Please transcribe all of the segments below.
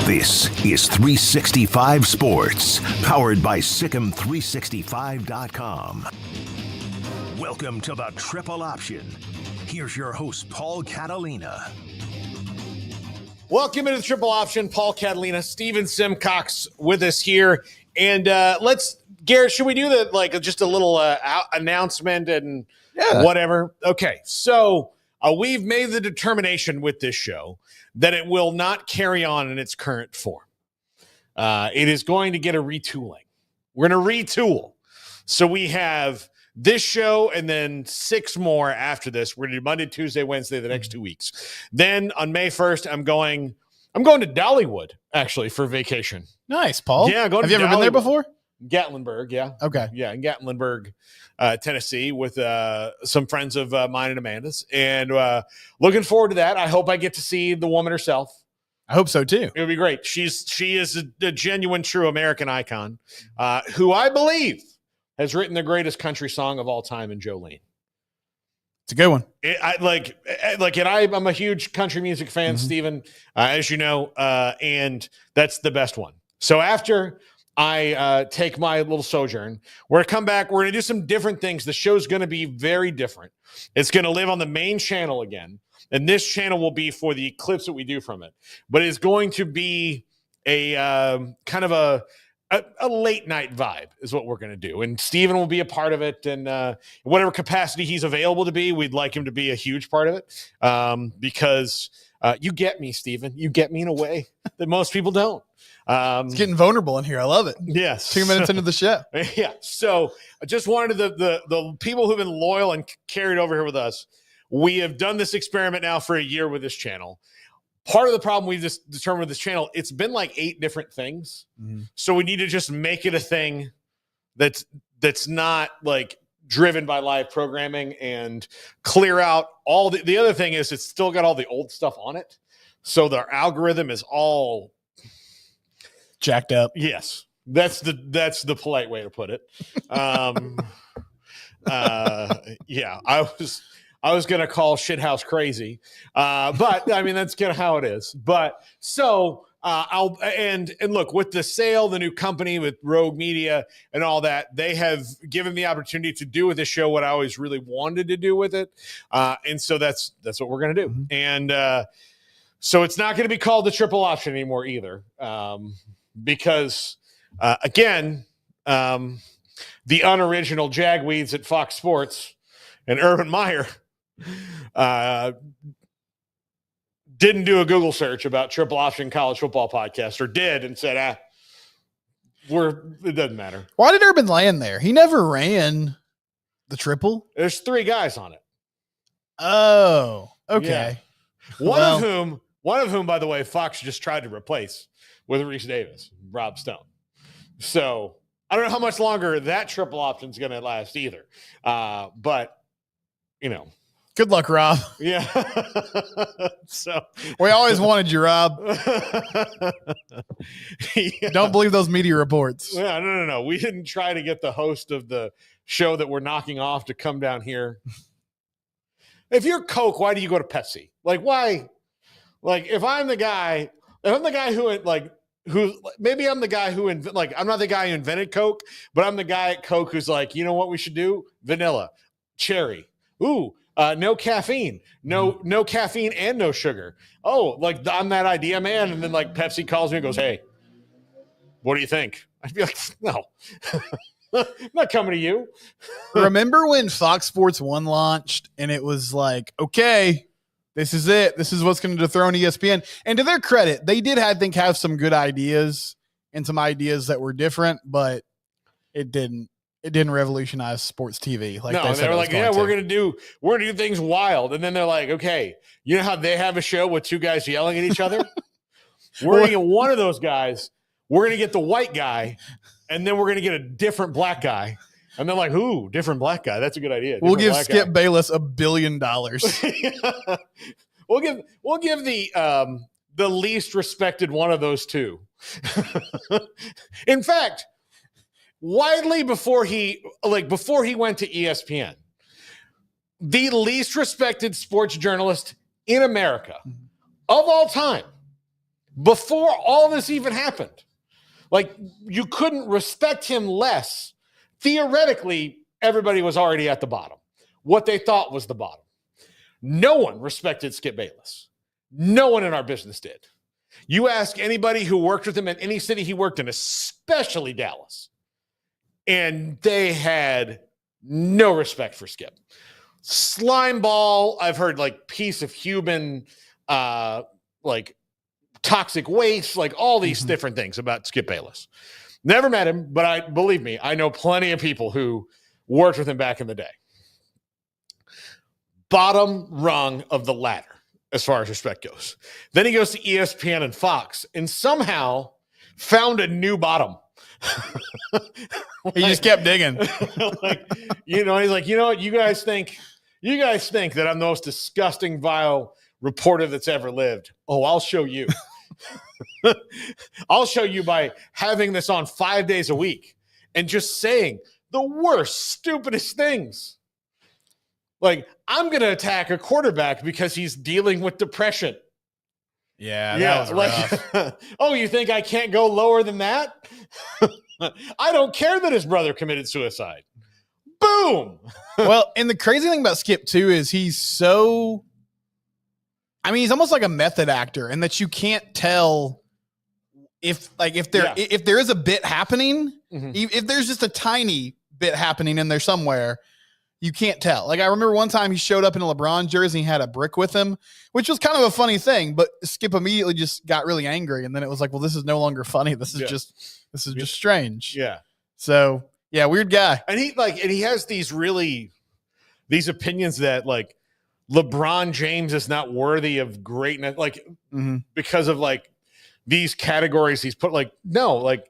This is 365 Sports, powered by Sikkim365.com. Welcome to the Triple Option. Here's your host, Paul Catalina. Welcome to the Triple Option. Paul Catalina, Steven Simcox with us here. And Garrett, should we do just a little announcement and whatever? Okay, so we've made the determination with this show that it will not carry on in its current form. It is going to get a retooling. We're going to retool. So we have this show and then 6 more after this. We're going to do Monday, Tuesday, Wednesday, the next 2 weeks. Then on May 1st, I'm going to Dollywood, actually, for vacation. Nice, Paul. Yeah, Have you ever been there before? Gatlinburg, yeah. Okay. Yeah, in Gatlinburg, Tennessee, with some friends of mine and Amanda's. And looking forward to that. I hope I get to see the woman herself. I hope so, too. It would be great. She is a genuine, true American icon who I believe has written the greatest country song of all time in Jolene. It's a good one. I'm a huge country music fan, Steven, as you know, and that's the best one. So after I take my little sojourn, we're going to come back. We're going to do some different things. The show's going to be very different. It's going to live on the main channel again, and this channel will be for the clips that we do from it. But it's going to be a kind of a late night vibe is what we're going to do. And Steven will be a part of it. And whatever capacity he's available to be, we'd like him to be a huge part of it because you get me, Steven. You get me in a way that most people don't. It's getting vulnerable in here. I love it. Yes. 2 minutes into the show. Yeah. So I just wanted the people who've been loyal and carried over here with us. We have done this experiment now for a year with this channel. Part of the problem we've just determined with this channel, it's been like 8 different things. So we need to just make it a thing that's not like driven by live programming and clear out all the other thing is it's still got all the old stuff on it. So the algorithm is all jacked up. Yes. That's the polite way to put it. Yeah, I was going to call shithouse crazy. But I mean, that's kind of how it is. But so and look, with the sale, the new company with Rogue Media and all that, they have given the opportunity to do with the show what I always really wanted to do with it. And so that's what we're going to do. And so it's not going to be called the Triple Option anymore either. Because again, the unoriginal Jagweeds at Fox Sports and Urban Meyer didn't do a Google search about Triple Option College Football Podcast, or did, and said, it doesn't matter. Why did Urban land there? He never ran the triple. There's 3 guys on it. Oh, okay. Yeah. One of whom, by the way, Fox just tried to replace with Reese Davis, Rob Stone. So I don't know how much longer that triple option is going to last either. But, Good luck, Rob. Yeah. So we always wanted you, Rob. Yeah. Don't believe those media reports. Yeah, no. We didn't try to get the host of the show that we're knocking off to come down here. If you're Coke, why do you go to Pepsi? Like, why? Like, if I'm the guy who maybe I'm the guy who I'm not the guy who invented Coke, but I'm the guy at Coke who's like, you know what we should do? Vanilla, cherry. Ooh, no caffeine, no caffeine and no sugar. Oh, like I'm that idea man. And then like Pepsi calls me and goes, hey, what do you think? I'd be like, no, I'm not coming to you. Remember when Fox Sports 1 launched and it was like, okay, this is it. This is what's going to dethrone ESPN. And to their credit, they did, I think, have some good ideas and some ideas that were different, but it didn't revolutionize sports TV. Like they were like, yeah, we're gonna do things wild. And then they're like, okay, you know how they have a show with 2 guys yelling at each other? We're gonna get one of those guys, we're gonna get the white guy, and then we're gonna get a different black guy. And they're like, ooh, different black guy. That's a good idea. We'll give Skip Bayless $1 billion. We'll give the least respected one of those 2. In fact, widely before he went to ESPN, the least respected sports journalist in America of all time, before all this even happened, like you couldn't respect him less. Theoretically, everybody was already at the bottom. What they thought was the bottom. No one respected Skip Bayless. No one in our business did. You ask anybody who worked with him in any city he worked in, especially Dallas, and they had no respect for Skip. Slime ball, I've heard like piece of human, like toxic waste, like all these different things about Skip Bayless. Never met him, but believe me, I know plenty of people who worked with him back in the day. Bottom rung of the ladder as far as respect goes. Then he goes to ESPN and Fox and somehow found a new bottom. He just kept digging. He's like, you know what? You guys think that I'm the most disgusting, vile reporter that's ever lived. Oh, I'll show you. I'll show you by having this on 5 days a week and just saying the worst, stupidest things. Like, I'm going to attack a quarterback because he's dealing with depression. Yeah, that was rough. Oh, you think I can't go lower than that? I don't care that his brother committed suicide. Boom. Well, and the crazy thing about Skip too is he's almost like a method actor, and that you can't tell if there is a bit happening, if there's just a tiny bit happening in there somewhere, you can't tell. Like I remember one time he showed up in a LeBron jersey and he had a brick with him, which was kind of a funny thing, but Skip immediately just got really angry. And then it was like, well, this is no longer funny. This is just strange. Yeah. So yeah, weird guy. And he has these opinions that like LeBron James is not worthy of greatness. Like because of like these categories he's put, like, no, like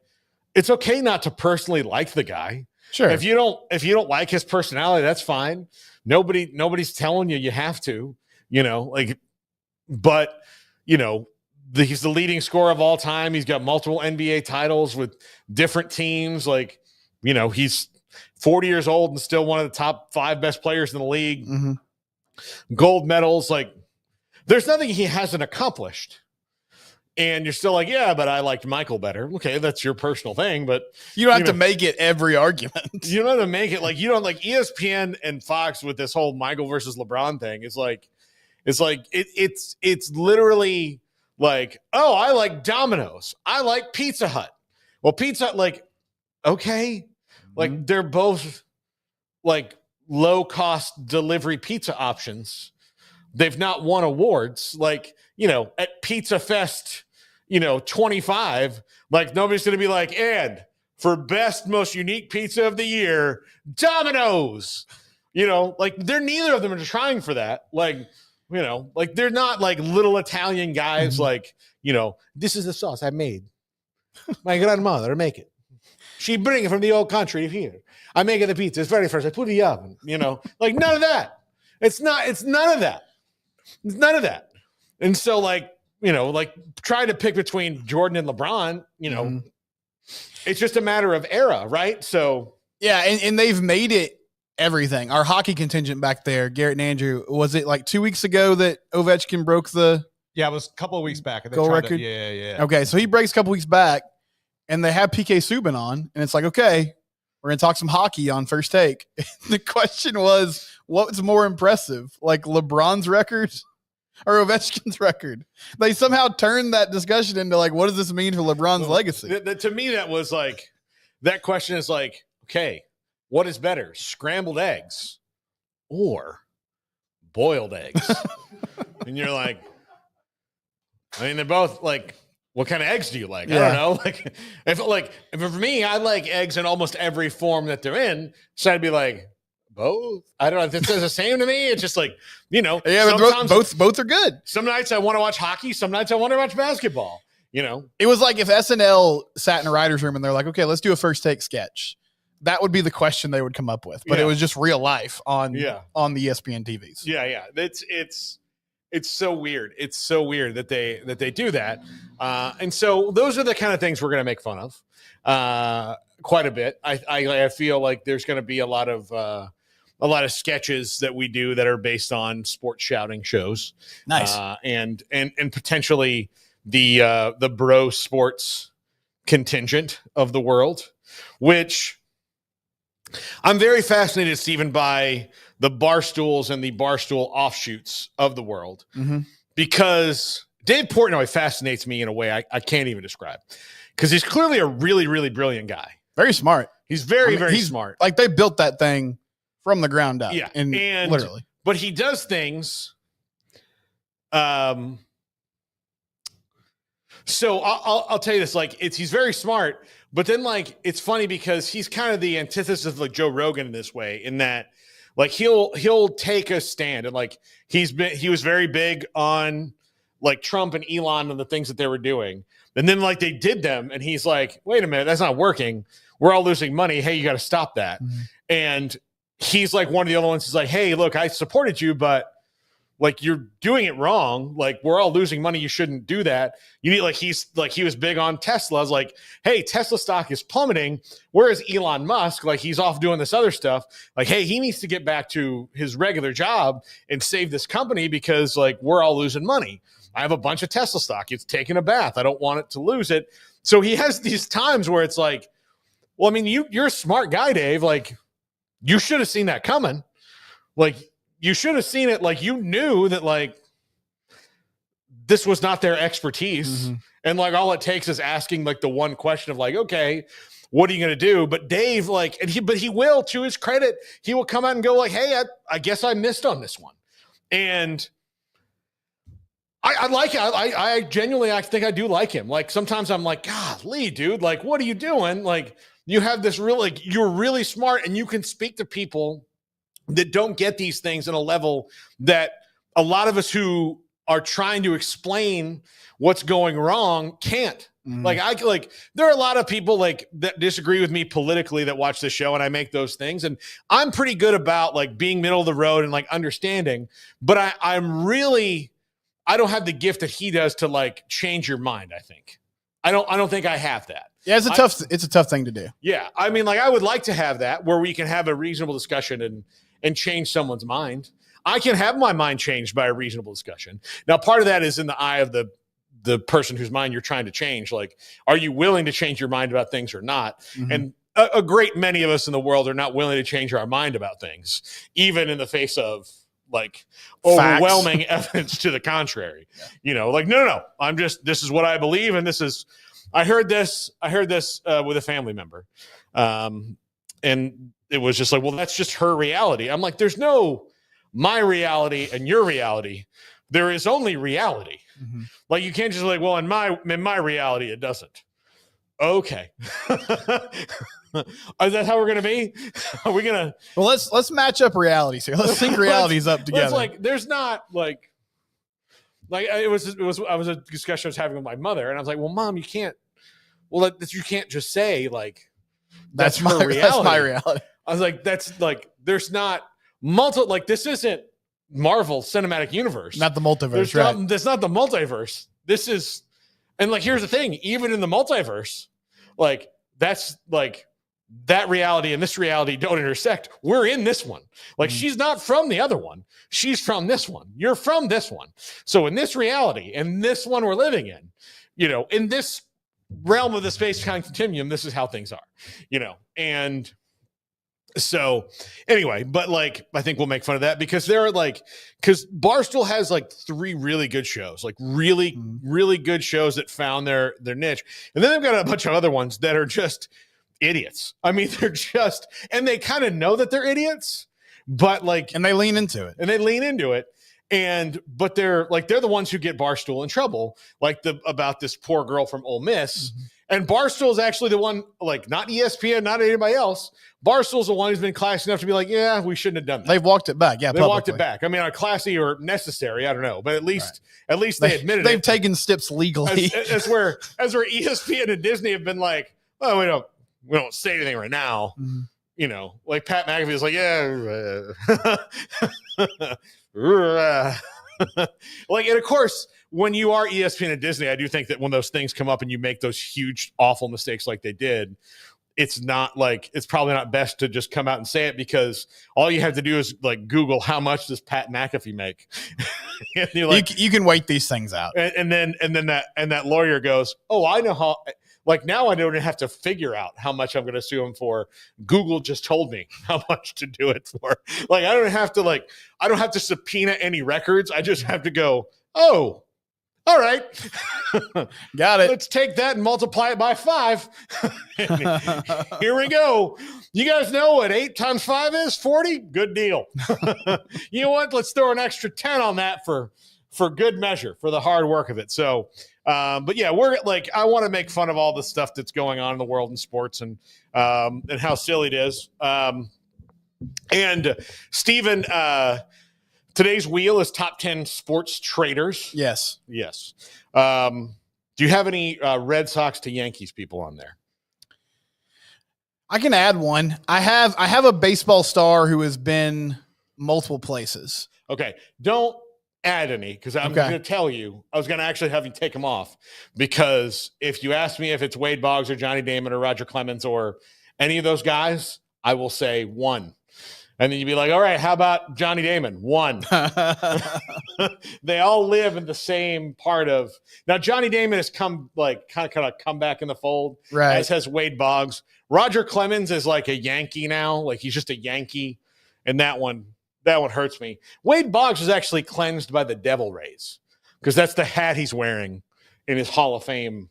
it's okay not to personally like the guy. Sure. If you don't like his personality, that's fine. Nobody's telling you have to, but he's the leading scorer of all time. He's got multiple NBA titles with different teams. Like, he's 40 years old and still one of the top 5 best players in the league. Gold medals. Like, there's nothing he hasn't accomplished. And you're still like, yeah, but I liked Michael better. Okay, that's your personal thing, but you don't have to make it every argument. You don't have to make it like you don't like ESPN and Fox with this whole Michael versus LeBron thing. It's literally like, oh, I like Domino's. I like Pizza Hut. Well, Pizza Hut, like, okay, like they're both like low cost delivery pizza options. They've not won awards. Like, at Pizza Fest, 25, like nobody's going to be like, and for best, most unique pizza of the year, Domino's. Like they're neither of them are trying for that. Like, like they're not like little Italian guys. Like, this is the sauce I made. My grandmother make it. She bring it from the old country here. I make it the pizza. It's very fresh. I put it in the oven. Like none of that. It's none of that. It's none of that. And so like try to pick between Jordan and LeBron. It's just a matter of era, right? So yeah, and they've made it everything. Our hockey contingent back there, Garrett and Andrew, was it like 2 weeks ago that Ovechkin broke the it was a couple of weeks back. Goal record? Yeah. Okay, so he breaks a couple weeks back, and they have PK Subban on, and it's like, okay, we're going to talk some hockey on First Take. The question was, what's more impressive, like LeBron's record or Ovechkin's record? They somehow turned that discussion into like, what does this mean for LeBron's legacy? To me, that was like, that question is like, okay, what is better, scrambled eggs or boiled eggs? And you're like, they're both like, what kind of eggs do you like? Yeah. I don't know. If for me, I like eggs in almost every form that they're in. So I'd be like, both. I don't know if it says the same to me. It's just like, Yeah, but both are good. Some nights I want to watch hockey. Some nights I want to watch basketball. It was like if SNL sat in a writer's room and they're like, okay, let's do a First Take sketch. That would be the question they would come up with. But it was just real life on the ESPN TVs. Yeah. It's so weird. It's so weird that they do that. And so those are the kind of things we're going to make fun of quite a bit. I feel like there's going to be a lot of sketches that we do that are based on sports shouting shows. Nice. And potentially the bro sports contingent of the world, which I'm very fascinated, Stephen, by the Barstools and the Barstool offshoots of the world, because Dave Portnoy fascinates me in a way I can't even describe, because he's clearly a really, really brilliant guy. Very smart. He's very smart. Like they built that thing from the ground up. Yeah. And literally. But he does things. So I'll tell you this, like he's very smart, but then like it's funny because he's kind of the antithesis of like Joe Rogan in this way, in that like he'll take a stand, and like he was very big on like Trump and Elon and the things that they were doing, and then like they did them, and he's like, wait a minute, that's not working. We're all losing money. Hey, you got to stop that. And he's like one of the other ones who's like, hey, look, I supported you, but like you're doing it wrong. Like we're all losing money. You shouldn't do that. You need he was big on Tesla. I was like, hey, Tesla stock is plummeting. Whereas Elon Musk, like he's off doing this other stuff. Like, hey, he needs to get back to his regular job and save this company because like we're all losing money. I have a bunch of Tesla stock. It's taking a bath. I don't want it to lose it. So he has these times where it's like, well, I mean, you're a smart guy, Dave. Like you should have seen that coming. Like, you should have seen it. Like you knew that like this was not their expertise. And like, all it takes is asking like the one question of like, okay, what are you going to do? But Dave, like, but he will, to his credit, he will come out and go like, hey, I guess I missed on this one. And I like it. I genuinely, I think I do like him. Like sometimes I'm like, golly, dude, like, what are you doing? Like you have this like, you're really smart and you can speak to people that don't get these things in a level that a lot of us who are trying to explain what's going wrong can't. Like there are a lot of people like that disagree with me politically that watch the show, and I make those things, and I'm pretty good about like being middle of the road and like understanding, but I don't have the gift that he does to like change your mind. I think I don't think I have that. Yeah, it's a tough thing to do. Yeah, I mean, like I would like to have that where we can have a reasonable discussion and change someone's mind. I can have my mind changed by a reasonable discussion. Now, part of that is in the eye of the person whose mind you're trying to change. Like, are you willing to change your mind about things or not? And a great many of us in the world are not willing to change our mind about things, even in the face of like overwhelming evidence to the contrary. You know, like, no, this is what I believe. And I heard this with a family member. And it was just like, well, that's just her reality. I'm like, there's no my reality and your reality. There is only reality. Like, you can't just like, well, in my reality, it doesn't. Okay. Is that how we're gonna be? Are we gonna? Well, let's match up realities here. Let's sync realities up together. Like, there's not like it was. I was a discussion I was having with my mother, and I was like, "Well, Mom, you can't. Well, you can't just say like that's my reality. That's my reality." I was like, "That's like there's not like this isn't Marvel Cinematic Universe, not the multiverse, right? That's not the multiverse. This is." And like, here's the thing, even in the multiverse, like that's like that reality and this reality don't intersect. We're in this one. Like she's not from the other one. She's from this one. You're from this one. So in this reality and this one we're living in, in this realm of the space-time continuum, this is how things are, and so anyway, but like, I think we'll make fun of that because because Barstool has like 3 really good shows, like really, really good shows that found their niche. And then they've got a bunch of other ones that are just idiots. I mean, and they kind of know that they're idiots, but like, and they lean into it. But they're the ones who get Barstool in trouble, like about this poor girl from Ole Miss. Mm-hmm. And Barstool is actually the one, like not ESPN, not anybody else. Barstool's the one who's been classy enough to be like, yeah, we shouldn't have done that. They've walked it back. Yeah, they walked it back. I mean, classy or necessary, I don't know, but at least they admitted they've taken steps legally. As where ESPN and Disney have been like, well, we don't say anything right now. Mm-hmm. Like Pat McAfee is like, like, and of course, when you are ESPN and Disney, I do think that when those things come up and you make those huge, awful mistakes like they did, it's probably not best to just come out and say it because all you have to do is like Google how much does Pat McAfee make. And you can wait these things out. And then that lawyer goes, oh, I know how. Like now I don't have to figure out how much I'm going to sue him for. Google just told me how much to do it for. Like I don't have to subpoena any records. I just have to go, oh, all right. Got it. Let's take that and multiply it by 5. Here we go. You guys know what 8 times 5 is? 40? Good deal. You know what? Let's throw an extra 10 on that for good measure, for the hard work of it. So, but yeah, we're like, I want to make fun of all the stuff that's going on in the world in sports and how silly it is. And Stephen, today's wheel is top 10 sports traders. Yes. Do you have any Red Sox to Yankees people on there? I can add one. I have a baseball star who has been multiple places. Okay. Don't add any because I'm going to tell you. I was going to actually have you take them off because if you ask me if it's Wade Boggs or Johnny Damon or Roger Clemens or any of those guys, I will say 1. And then you'd be like, all right, how about Johnny Damon? 1. They all live in the same part of now. Johnny Damon has come like kind of come back in the fold, right? As has Wade Boggs. Roger Clemens is like a Yankee now, like he's just a Yankee, and that one hurts me. Wade Boggs was actually cleansed by the Devil Rays because that's the hat he's wearing in his Hall of Fame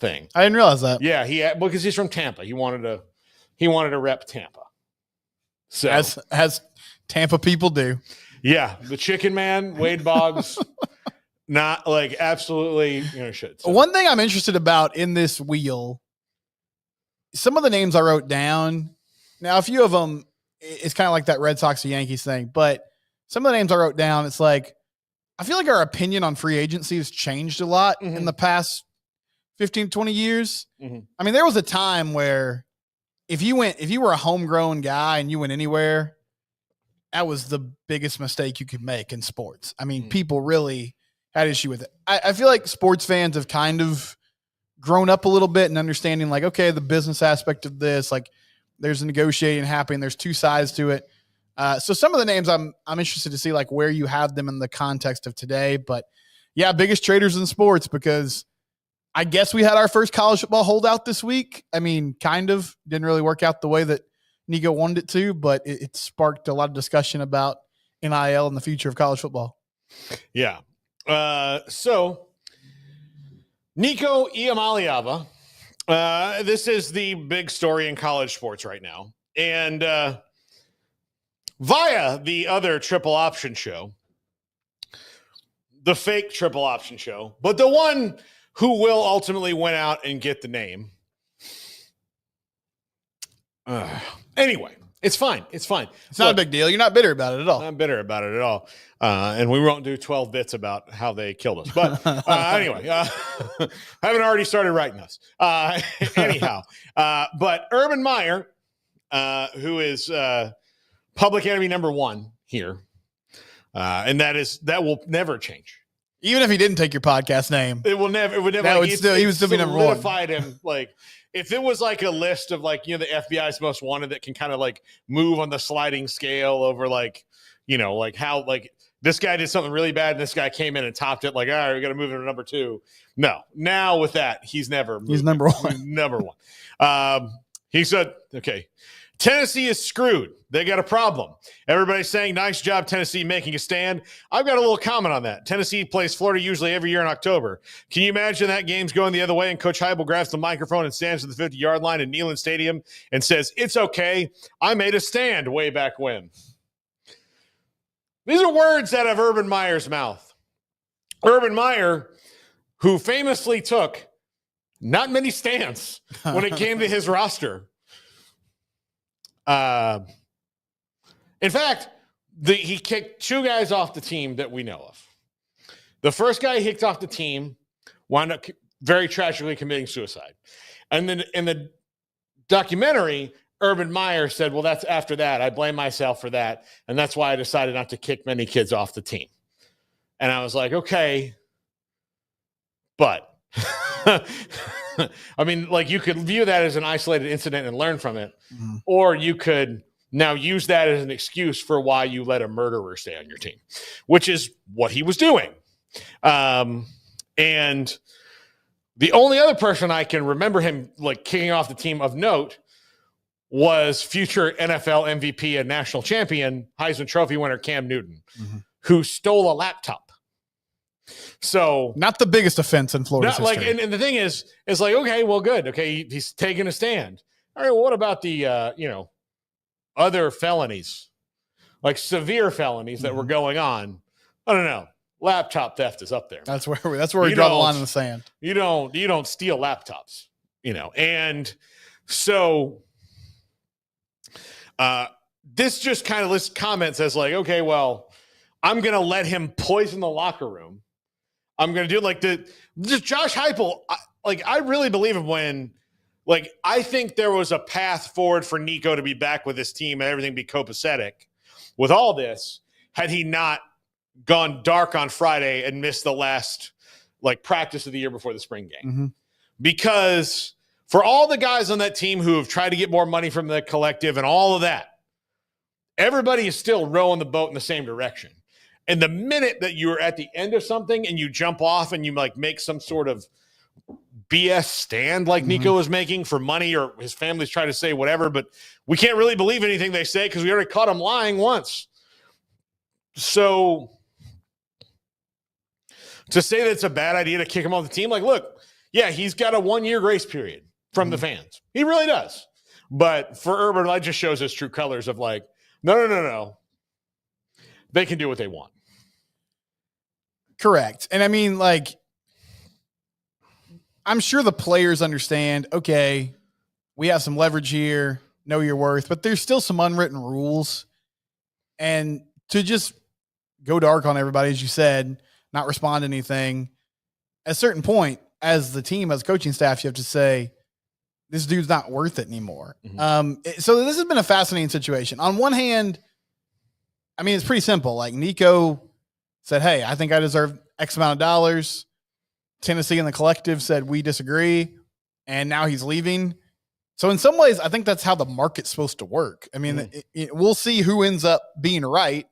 thing. I didn't realize that. Yeah, because he's from Tampa. He wanted to rep Tampa. So as Tampa people do. Yeah, the Chicken Man, Wade Boggs, not like absolutely shit. So. One thing I'm interested about in this wheel, some of the names I wrote down. Now, a few of them, it's kind of like that Red Sox or Yankees thing, but some of the names I wrote down, it's like I feel like our opinion on free agency has changed a lot in the past 15, 20 years. Mm-hmm. I mean, there was a time where if you were a homegrown guy and you went anywhere, that was the biggest mistake you could make in sports. I mean, people really had issue with it. I feel like sports fans have kind of grown up a little bit and understanding like, okay, the business aspect of this, like there's a negotiating happening. There's 2 sides to it. So some of the names I'm interested to see like where you have them in the context of today, but yeah, biggest traders in sports because I guess we had our first college football holdout this week. I mean, kind of didn't really work out the way that Nico wanted it to, but it sparked a lot of discussion about NIL and the future of college football. Yeah. So Nico Iamaleava, this is the big story in college sports right now. And via the other triple option show, the fake triple option show, but the one who will ultimately win out and get the name, Anyway, it's fine. It's fine. It's not a big deal. You're not bitter about it at all. I'm bitter about it at all. And we won't do 12 bits about how they killed us. But anyway, I haven't already started writing us. Anyhow, but Urban Meyer, who is public enemy number one here, and that will never change. Even if he didn't take your podcast name, it would never. That would still, he would still be number one. Solidified him like. If it was like a list of like, the FBI's most wanted that can kind of like move on the sliding scale over like, like how like this guy did something really bad and this guy came in and topped it, like, all right, we got to move him to number 2. No, now with that, he's never moved. He's number 1. Number 1. He said, okay, Tennessee is screwed. They got a problem. Everybody's saying, nice job, Tennessee, making a stand. I've got a little comment on that. Tennessee plays Florida usually every year in October. Can you imagine that game's going the other way and Coach Heupel grabs the microphone and stands at the 50-yard line in Neyland Stadium and says, it's okay, I made a stand way back when. These are words out of Urban Meyer's mouth. Urban Meyer, who famously took not many stands when it came to his roster. In fact, he kicked 2 guys off the team that we know of. The first guy he kicked off the team wound up very tragically committing suicide. And then in the documentary, Urban Meyer said, well, that's after that. I blame myself for that. And that's why I decided not to kick many kids off the team. And I was like, okay, but I mean, like you could view that as an isolated incident and learn from it, or you could now use that as an excuse for why you let a murderer stay on your team, which is what he was doing. And the only other person I can remember him like kicking off the team of note was future NFL MVP and national champion, Heisman Trophy winner Cam Newton, who stole a laptop. So not the biggest offense in Florida's history. Like, and the thing is like, okay, well, good. Okay. He's taking a stand. All right. Well, what about the, other felonies, like severe felonies that were going on? I don't know. Laptop theft is up there. That's where we draw the line in the sand. You don't steal laptops, and so, this just kind of lists comments as like, okay, well, I'm going to let him poison the locker room. I'm going to do like just Josh Heupel. I really believe him when, like, I think there was a path forward for Nico to be back with his team and everything be copacetic with all this had he not gone dark on Friday and missed the last like practice of the year before the spring game. Because for all the guys on that team who have tried to get more money from the collective and all of that, everybody is still rowing the boat in the same direction. And the minute that you're at the end of something and you jump off and you like make some sort of BS stand like Nico was making for money, or his family's trying to say whatever, but we can't really believe anything they say because we already caught him lying once. So to say that it's a bad idea to kick him off the team, like, look, yeah, he's got a 1-year grace period from the fans. He really does. But for Urban, that just shows his true colors of like, no. They can do what they want. Correct. And I mean, like, I'm sure the players understand, okay, we have some leverage here, know your worth, but there's still some unwritten rules. And to just go dark on everybody, as you said, not respond to anything, at a certain point, as the team, as coaching staff, you have to say, this dude's not worth it anymore. So this has been a fascinating situation. On one hand, I mean, it's pretty simple. Like, Nico said, hey, I think I deserve X amount of dollars. Tennessee and the collective said, we disagree. And now he's leaving. So in some ways, I think that's how the market's supposed to work. I mean, we'll see who ends up being right.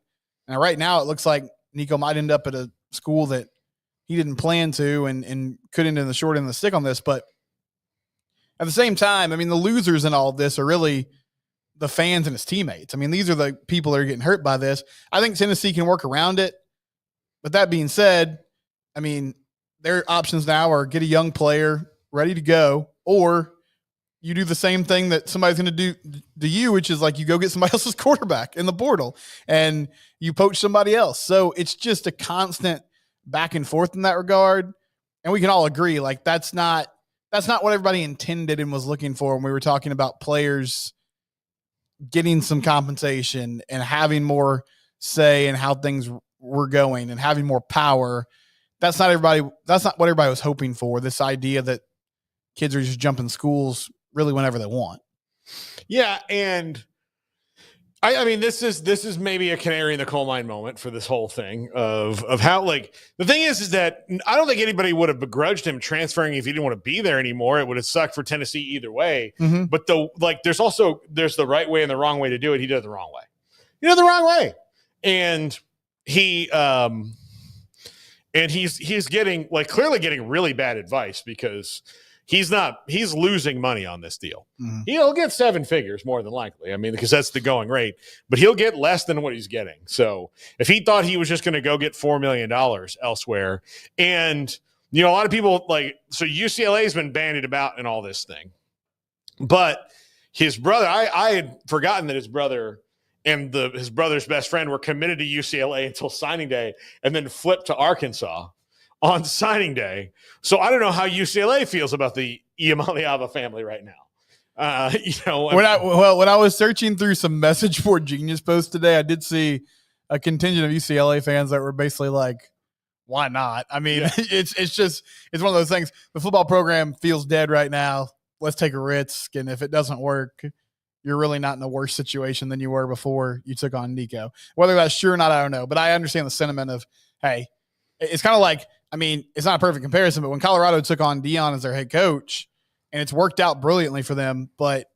And right now it looks like Nico might end up at a school that he didn't plan to and could end in the short end of the stick on this. But at the same time, I mean, the losers in all of this are really the fans and his teammates. I mean, these are the people that are getting hurt by this. I think Tennessee can work around it. But that being said, I mean, their options now are get a young player ready to go, or you do the same thing that somebody's going to do to you, which is like you go get somebody else's quarterback in the portal and you poach somebody else. So it's just a constant back and forth in that regard. And we can all agree, like, that's not what everybody intended and was looking for when we were talking about players getting some compensation and having more say in how things were going and having more power. That's not what everybody was hoping for. This idea that kids are just jumping schools really whenever they want. Yeah. And I mean, this is maybe a canary in the coal mine moment for this whole thing of how, like, the thing is that I don't think anybody would have begrudged him transferring if he didn't want to be there anymore. It would have sucked for Tennessee either way. Mm-hmm. But there's the right way and the wrong way to do it. He did it the wrong way. He did it the wrong way. And he's getting, like, clearly getting really bad advice because he's losing money on this deal. Mm-hmm. He'll get 7 figures more than likely. I mean, because that's the going rate, but he'll get less than what he's getting. So if he thought he was just going to go get $4 million elsewhere, and, a lot of people so UCLA has been bandied about in all this thing, but his brother, I had forgotten that his brother and his brother's best friend were committed to UCLA until signing day and then flipped to Arkansas on signing day. So I don't know how UCLA feels about the Iamaleava family right now. When I was searching through some message board genius posts today, I did see a contingent of UCLA fans that were basically like, why not? I mean, it's one of those things. The football program feels dead right now. Let's take a risk. And if it doesn't work, you're really not in a worse situation than you were before you took on Nico. Whether that's true or not, I don't know. But I understand the sentiment of, hey, it's kind of like, I mean, it's not a perfect comparison, but when Colorado took on Dion as their head coach, and it's worked out brilliantly for them, but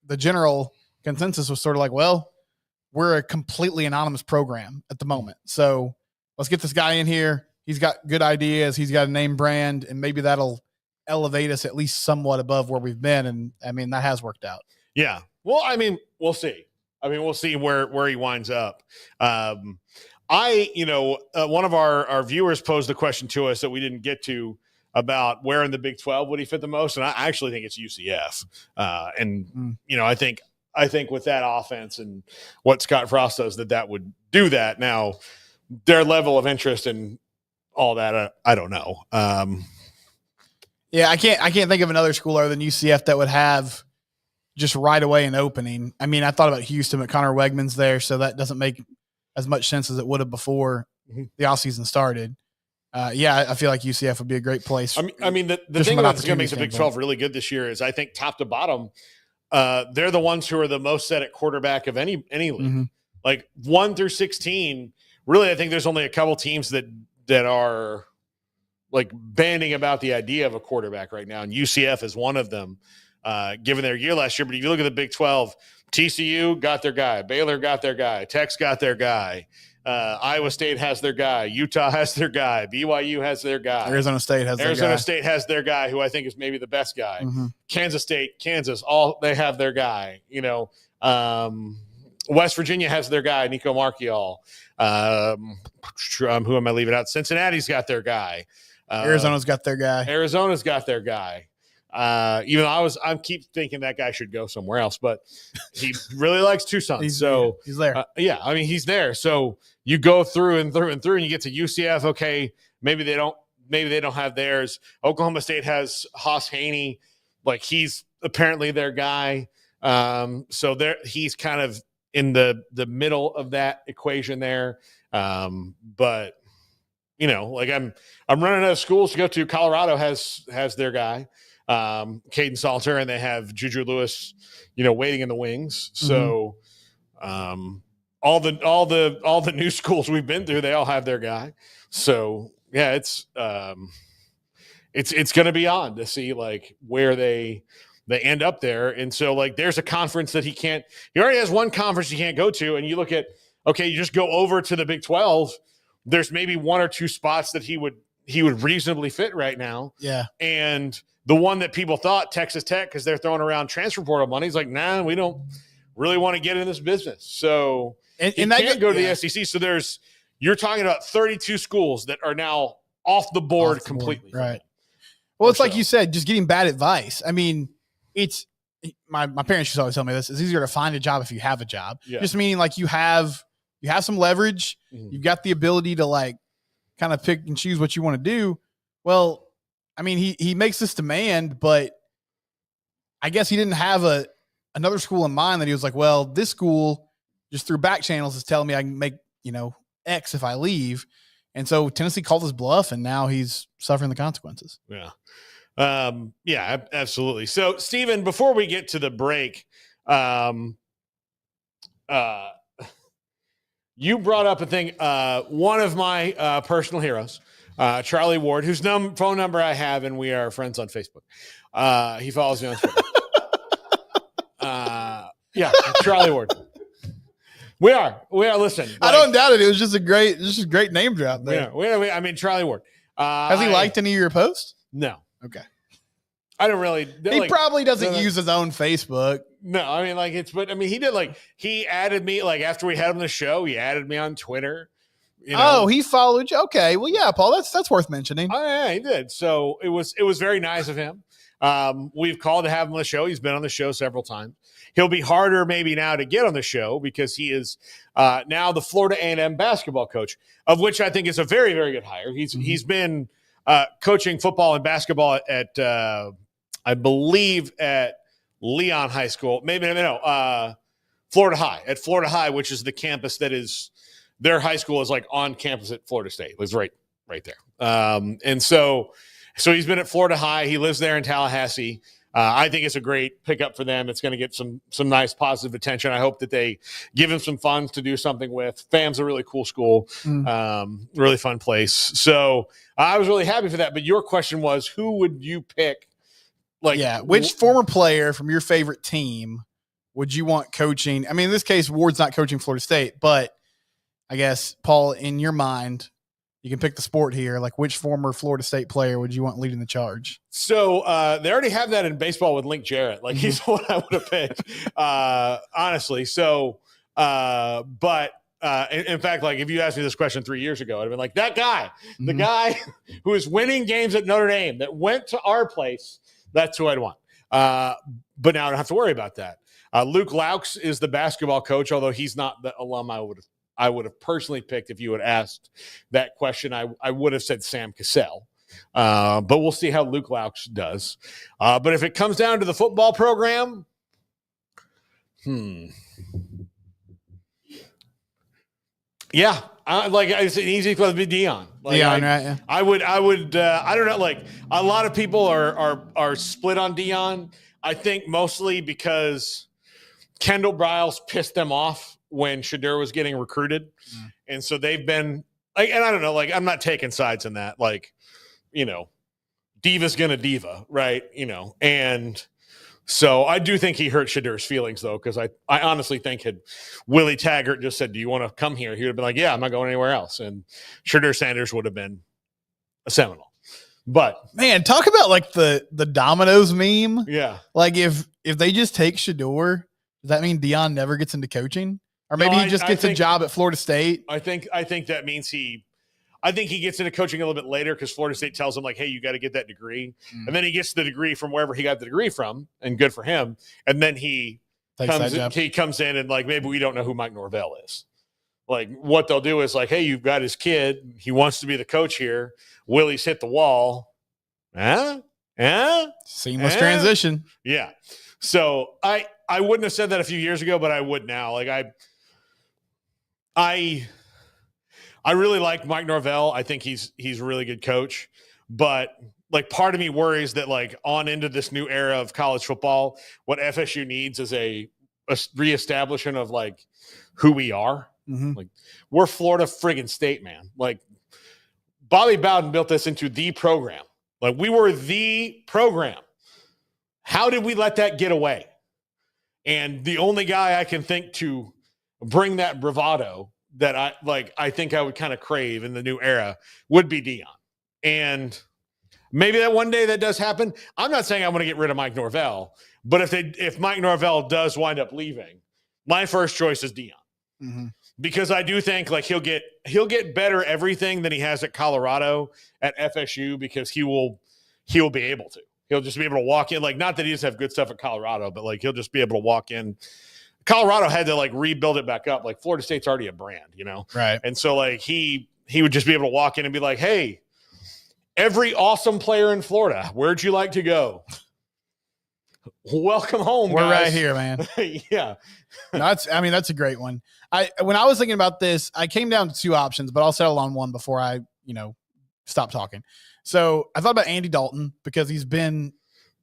the general consensus was sort of like, well, we're a completely anonymous program at the moment. So let's get this guy in here. He's got good ideas. He's got a name brand, and maybe that'll elevate us at least somewhat above where we've been. And I mean, that has worked out. Yeah. Well, I mean, we'll see. We'll see where he winds up. One of our viewers posed a question to us that we didn't get to about where in the Big 12 would he fit the most. And I actually think it's UCF. I think with that offense and what Scott Frost does, that would do that. Now, their level of interest and all that, I don't know. Yeah, I can't think of another school other than UCF that would have just right away an opening. I mean, I thought about Houston, but Connor Wegman's there, so that doesn't make as much sense as it would have before the offseason started. I feel like UCF would be a great place. I mean, the thing that's going to make the Big 12 really good this year is I think top to bottom, they're the ones who are the most set at quarterback of any league. Mm-hmm. Like 1 through 16, really, I think there's only a couple teams that are like banding about the idea of a quarterback right now, and UCF is one of them, given their year last year. But if you look at the Big 12, TCU got their guy, Baylor got their guy, Tech's got their guy, Iowa State has their guy, Utah has their guy, BYU has their guy, Arizona State has their guy, who I think is maybe the best guy. Mm-hmm. Kansas State, Kansas, all they have their guy. West Virginia has their guy, Nico Marchiol. Who am I leaving out? Cincinnati's got their guy. Arizona's got their guy. Even though I keep thinking that guy should go somewhere else, but he really likes Tucson. He's there. He's there. So you go through and you get to UCF. Okay, maybe they don't have theirs. Oklahoma State has Haas Haney, like he's apparently their guy. So he's kind of in the middle of that equation there. But like I'm running out of schools to go to. Colorado has their guy, Caden Salter, and they have Juju Lewis, waiting in the wings. So, all the new schools we've been through, they all have their guy. So yeah, it's going to be odd to see like where they end up there. And so like, there's a conference that he already has one conference he can't go to. And you look at, okay, you just go over to the Big 12. There's maybe 1 or 2 spots that he would reasonably fit right now. Yeah. And the one that people thought, Texas Tech, because they're throwing around transfer portal money, he's like, nah, we don't really want to get in this business. So he can't go to the SEC. So you're talking about 32 schools that are now off the board completely. Right. Well, it's like you said, just getting bad advice. I mean, it's my parents used to always tell me this. It's easier to find a job if you have a job. Yeah. Just meaning like you have some leverage. Mm-hmm. You've got the ability to like kind of pick and choose what you want to do. Well, I mean, he makes this demand, but I guess he didn't have a another school in mind that he was like, well, this school just through back channels is telling me I can make, X if I leave. And so Tennessee called his bluff, and now he's suffering the consequences. Yeah. Yeah, absolutely. So, Steven, before we get to the break, you brought up a thing. One of my personal heroes, Charlie Ward, whose phone number I have, and we are friends on Facebook. He follows me on Twitter. Yeah, Charlie Ward. We are. Listen, I don't doubt it. It was just a great name drop there. I mean, Charlie Ward. Has he liked any of your posts? No. Okay. I don't really. He probably doesn't use his own Facebook. No, I mean, he did he added me after we had him on the show. He added me on Twitter. Oh, he followed you. Okay, well, yeah, Paul, that's worth mentioning. Oh, yeah, he did. So it was very nice of him. We've called to have him on the show. He's been on the show several times. He'll be harder maybe now to get on the show because he is now the Florida A&M basketball coach, of which I think is a very, very good hire. He's been coaching football and basketball at I believe at Leon High School, Florida High, at Florida High, which is the campus that is their high school is on campus at Florida State. It's right there. And so he's been at Florida High. He lives there in Tallahassee. I think it's a great pickup for them. It's going to get some nice positive attention. I hope that they give him some funds to do something with. FAM's a really cool school, really fun place. So I was really happy for that. But your question was, who would you pick? Which former player from your favorite team would you want coaching? I mean, in this case, Ward's not coaching Florida State, but I guess, Paul, in your mind, you can pick the sport here. Which former Florida State player would you want leading the charge? So they already have that in baseball with Link Jarrett. He's the one I would have picked, honestly. So, but in fact, if you asked me this question 3 years ago, I'd have been that guy, the guy who is winning games at Notre Dame that went to our place. That's who I'd want. But now I don't have to worry about that. Luke Laux is the basketball coach, although he's not the alum I would have personally picked if you had asked that question. I would have said Sam Cassell. But we'll see how Luke Laux does. But if it comes down to the football program, yeah, it's an easy to be Dion. Dion, right? Yeah. I would. I don't know. A lot of people are split on Dion. I think mostly because Kendall Briles pissed them off when Shedeur was getting recruited, and so they've been and I don't know. I'm not taking sides in that. Diva's gonna diva, right? And. So I do think he hurt Shadeur's feelings, though, because I honestly think had Willie Taggart just said, do you want to come here? He would have been like, yeah, I'm not going anywhere else. And Shedeur Sanders would have been a Seminole. But, man, talk about the Dominoes meme. Yeah. If they just take Shedeur, does that mean Dion never gets into coaching? Or maybe he just gets a job at Florida State? I think that means I think he gets into coaching a little bit later because Florida State tells him, hey, you got to get that degree. And then he gets the degree from wherever he got the degree from, and good for him. And then he comes in and, maybe we don't know who Mike Norvell is. What they'll do is, hey, you've got his kid. He wants to be the coach here. Willie's hit the wall. Seamless transition. Yeah. So I wouldn't have said that a few years ago, but I would now. I really like Mike Norvell. I think he's a really good coach, but part of me worries that on into this new era of college football, what FSU needs is a reestablishment of who we are. We're Florida friggin' State, man. Bobby Bowden built this into the program. We were the program. How did we let that get away? And the only guy I can think to bring that bravado that I think I would kind of crave in the new era would be Dion. And maybe that one day that does happen. I'm not saying I want to get rid of Mike Norvell, but if Mike Norvell does wind up leaving, my first choice is Dion. Because I do think he'll get better everything than he has at Colorado at FSU, because he will be able to. He'll just be able to walk in. Not that he doesn't have good stuff at Colorado, but he'll just be able to walk in. Colorado had to rebuild it back up. Florida State's already a brand, Right. And so he would just be able to walk in and be like, hey, every awesome player in Florida, where'd you like to go? welcome home. We're guys. right here, man. Yeah. No, that's a great one. When I was thinking about this, I came down to two options, but I'll settle on one before I, stop talking. So I thought about Andy Dalton because he's been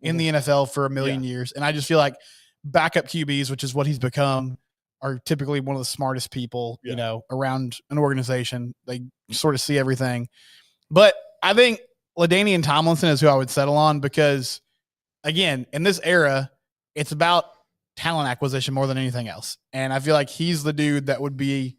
in the NFL for a million years. And I just feel like backup QBs, which is what he's become, are typically one of the smartest people, around an organization. They sort of see everything. But I think LaDainian Tomlinson is who I would settle on because, again, in this era, it's about talent acquisition more than anything else. And I feel like he's the dude that would be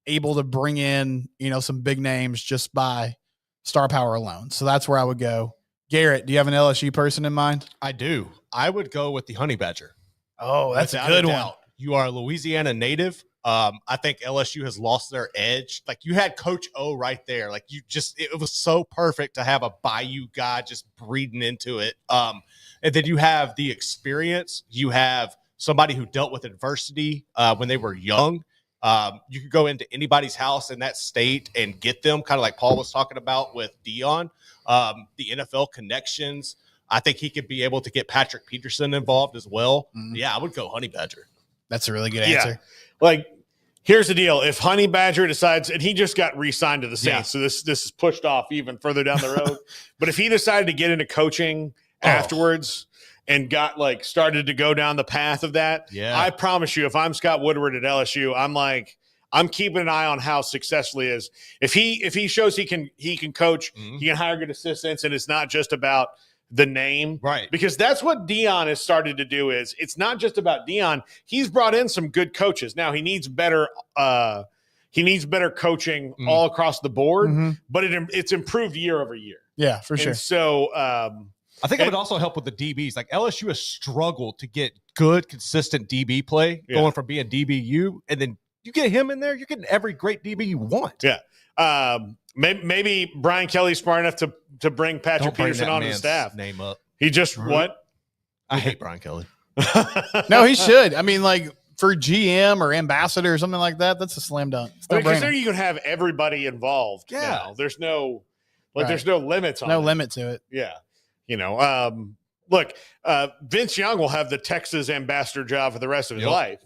able to bring in, some big names just by star power alone. So that's where I would go. Garrett, do you have an LSU person in mind? I do. I would go with the Honey Badger. Oh, that's Without a good one. doubt. You are a Louisiana native. I think LSU has lost their edge. Like you had Coach O right there. Like it was so perfect to have a Bayou guy just breeding into it. And then you have the experience. You have somebody who dealt with adversity when they were young. You could go into anybody's house in that state and get them, kind of like Paul was talking about with Dion. The NFL connections. I think he could be able to get Patrick Peterson involved as well. Yeah, I would go Honey Badger. That's a really good answer. Like, here's the deal. If Honey Badger decides, and he just got re-signed to the Saints, so this is pushed off even further down the road. But if he decided to get into coaching afterwards and got started to go down the path of that, I promise you, if I'm Scott Woodward at LSU, I'm keeping an eye on how successfully is. If he shows he can coach, he can hire good assistants, and it's not just about the name, right? Because that's what Dion has started to do. Is it's not just about Dion. He's brought in some good coaches. Now he needs better. He needs better coaching all across the board, but it's improved year over year. Yeah, for sure. And so I think it would also help with the DBs. Like LSU has struggled to get good, consistent DB play going from being DBU, and then you get him in there, you're getting every great DB you want. Yeah. Maybe Brian Kelly's smart enough to bring Patrick Peterson on his staff. Name up. He just what? I hate Brian Kelly. No, he should. I mean, for GM or ambassador or something like that, that's a slam dunk. Because there you can have everybody involved. Yeah. Now. There's no there's no limits on it. No limit to it. Yeah. Look, Vince Young will have the Texas ambassador job for the rest of his life.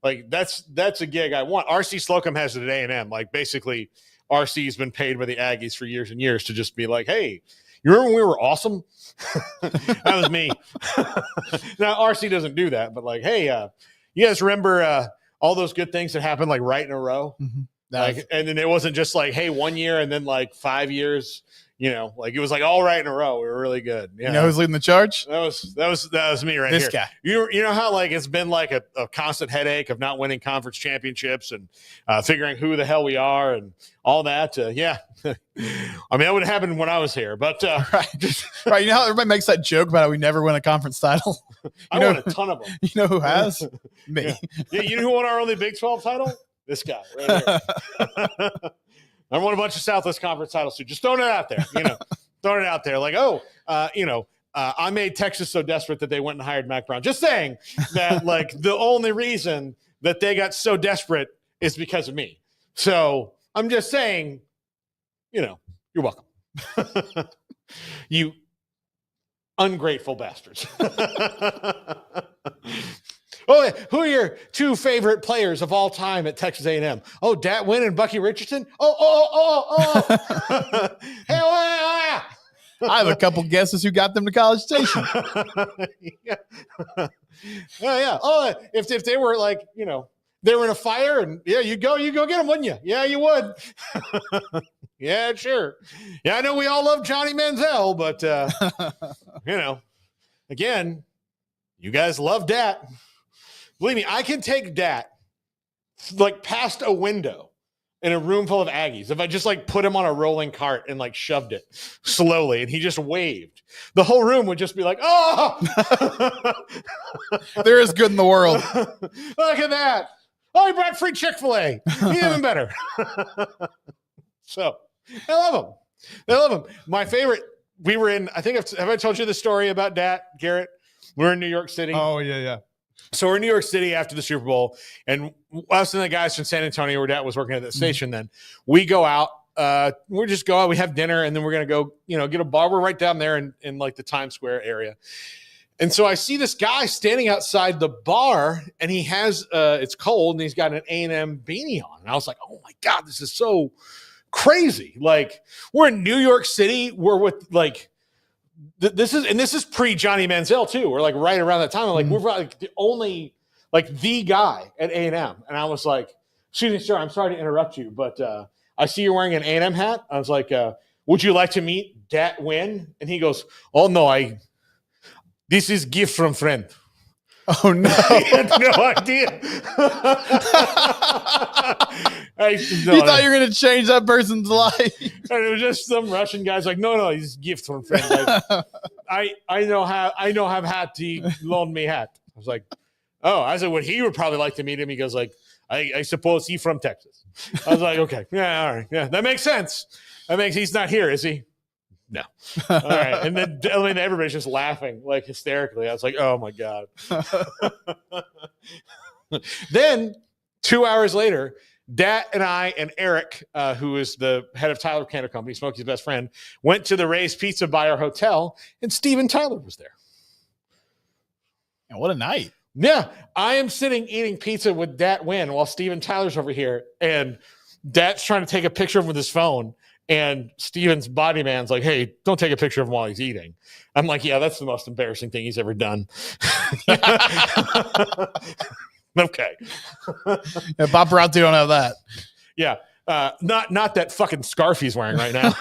That's a gig I want. RC Slocum has it at A&M. Basically, RC's been paid by the Aggies for years and years to just be like, hey, you remember when we were awesome? That was me. Now, RC doesn't do that, but hey, you guys remember all those good things that happened right in a row? And then it wasn't just hey, 1 year and then 5 years. It was all right in a row. We were really good. You know who's leading the charge? That was me right this here. Guy. You know how it's been a constant headache of not winning conference championships and figuring who the hell we are and all that. Yeah. I mean, that would have happened when I was here, but right. You know how everybody makes that joke about how we never win a conference title? I won a ton of them. You know who has? Me. Yeah. You know who won our only Big 12 title? This guy right here. I won a bunch of Southwest Conference titles too. Just throwing it out there, throwing it out there. I made Texas so desperate that they went and hired Mac Brown. Just saying that, the only reason that they got so desperate is because of me. So I'm just saying, you're welcome. You ungrateful bastards. Oh, who are your two favorite players of all time at Texas A&M? Oh, Dat Wynn and Bucky Richardson? Oh. Hey, I have a couple guesses who got them to College Station. Yeah. Oh, yeah. Oh, if they were they were in a fire and you go get them, wouldn't you? Yeah, you would. Yeah, sure. Yeah, I know we all love Johnny Manziel, but again, you guys love Dat. Believe me, I can take Dat past a window in a room full of Aggies. If I just put him on a rolling cart and shoved it slowly and he just waved, the whole room would just be like, oh, there is good in the world. Look at that. Oh, he brought free Chick-fil-A. Even better. So I love him. My favorite, we were in, have I told you the story about Dat, Garrett? We're in New York City. Oh, yeah. So we're in New York City after the Super Bowl, and us and the guys from San Antonio, where Dad was working at that station, then we go out. We just go out, we have dinner, and then we're going to go, get a bar. We're right down there in the Times Square area. And so I see this guy standing outside the bar, and he has it's cold, and he's got an A&M beanie on. And I was like, oh my God, this is so crazy. Like, we're in New York City. We're with like this is pre Johnny Manziel too. We're like right around that time. Like we're like the only like the guy at A&M, and I was like, excuse me, sir, I'm sorry to interrupt you, but I see you're wearing an A&M hat. I was like, would you like to meet Dat Win? And he goes, oh no, this is gift from friend. Oh no! I had no idea. You thought you were going to change that person's life. And it was just some Russian guys like, no, it's gift from friend. Like, I know have hat. He loaned me hat. I was like, oh, I said, he would probably like to meet him. He goes like, I suppose he's from Texas. I was like, okay, yeah, all right, yeah, that makes sense. He's not here, is he? No. All right. And then everybody's just laughing like hysterically. I was like, oh my God. Then 2 hours later, Dat and I and Eric, who is the head of Tyler Canner Company, Smokey's best friend, went to the Ray's Pizza by our hotel, and Steven Tyler was there. And what a night. Yeah. I am sitting eating pizza with Dat Win while Steven Tyler's over here, and Dat's trying to take a picture of him with his phone. And Steven's body man's like, hey, don't take a picture of him while he's eating. I'm like, yeah, that's the most embarrassing thing he's ever done. Okay. Yeah, paparazzi don't have that. Yeah. Not that fucking scarf he's wearing right now.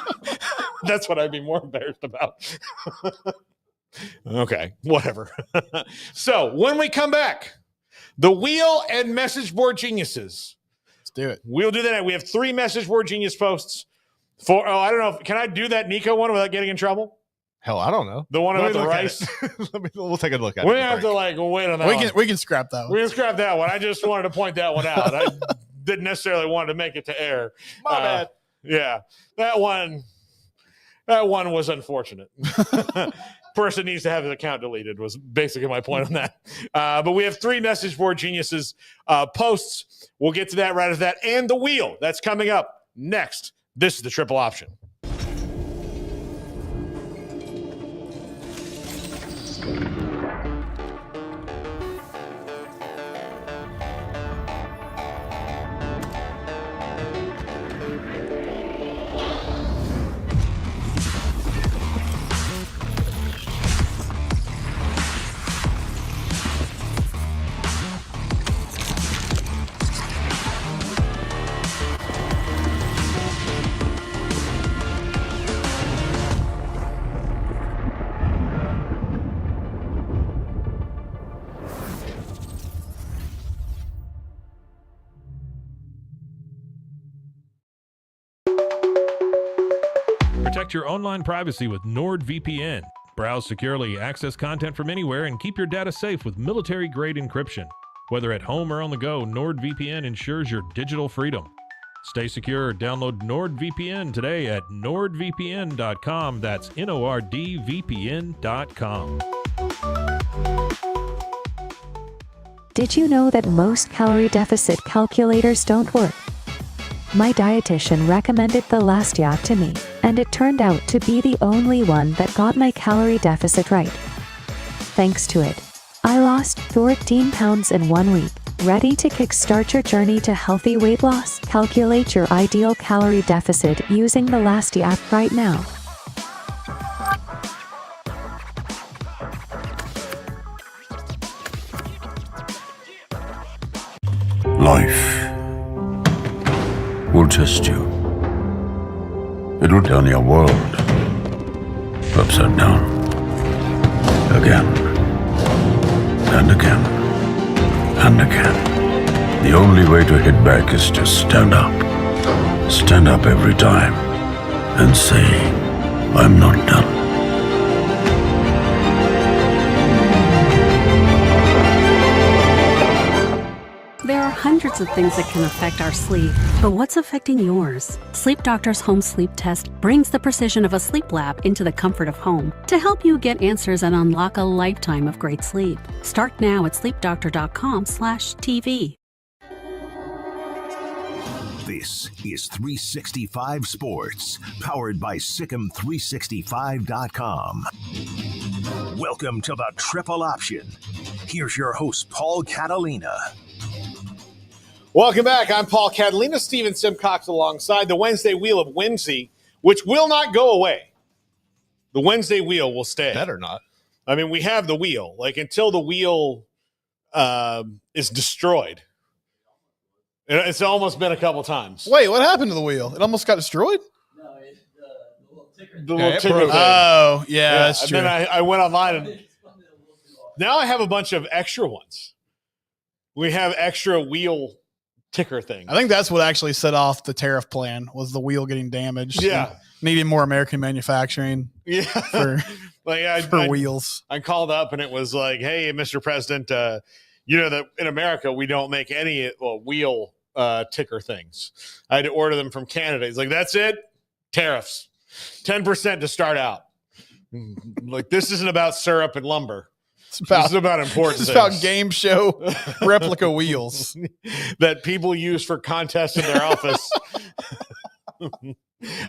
That's what I'd be more embarrassed about. Okay, whatever. So when we come back, the wheel and message board geniuses. Let's do it. We'll do that. We have 3 message board genius posts. I don't know. Can I do that Nico one without getting in trouble? Hell, I don't know. The one about the rice? We'll take a look at it. We have to wait on that one. We can scrap that one. We can scrap that one. I just wanted to point that one out. I didn't necessarily want to make it to air. My bad. Yeah. That one was unfortunate. Person needs to have his account deleted was basically my point on that. But we have 3 message board geniuses posts. We'll get to that right after that. And the wheel. That's coming up next. This is the triple option. Protect your online privacy with NordVPN. Browse securely, access content from anywhere, and keep your data safe with military-grade encryption. Whether at home or on the go, NordVPN ensures your digital freedom. Stay secure. Download NordVPN today at nordvpn.com. That's NORDVPN.com. Did you know that most calorie deficit calculators don't work? My dietitian recommended the Last Yak to me, and it turned out to be the only one that got my calorie deficit right. Thanks to it, I lost 14 pounds in 1 week. Ready to kickstart your journey to healthy weight loss? Calculate your ideal calorie deficit using the Last Yak right now. Life will test you. It will turn your world upside down. Again. And again. And again. The only way to hit back is to stand up. Stand up every time. And say, I'm not done. There are hundreds of things that can affect our sleep, but what's affecting yours? Sleep Doctor's Home Sleep Test brings the precision of a sleep lab into the comfort of home to help you get answers and unlock a lifetime of great sleep. Start now at sleepdoctor.com/TV. This is 365 Sports, powered by SicEm365.com. Welcome to the Triple Option. Here's your host, Paul Catalina. Welcome back. I'm Paul Catalina, Steven Simcox alongside the Wednesday Wheel of Whimsy, which will not go away. The Wednesday Wheel will stay. Better not. I mean, we have the wheel. Like, until the wheel is destroyed. It's almost been a couple times. Wait, what happened to the wheel? It almost got destroyed? The little ticker thing. Oh, yeah, that's and true. then I went online and now I have a bunch of extra ones. We have extra wheel ticker things. I think that's what actually set off the tariff plan, was the wheel getting damaged. Yeah. And needing more American manufacturing Yeah. for, Like for wheels. I called up and it was like, hey, Mr. President, you know that in America we don't make any wheel ticker things. I had to order them from Canada. He's like, that's it? Tariffs. 10% to start out. Like, this isn't about syrup and lumber. This is about important It's things. about game show replica wheels. that people use for contests in their office.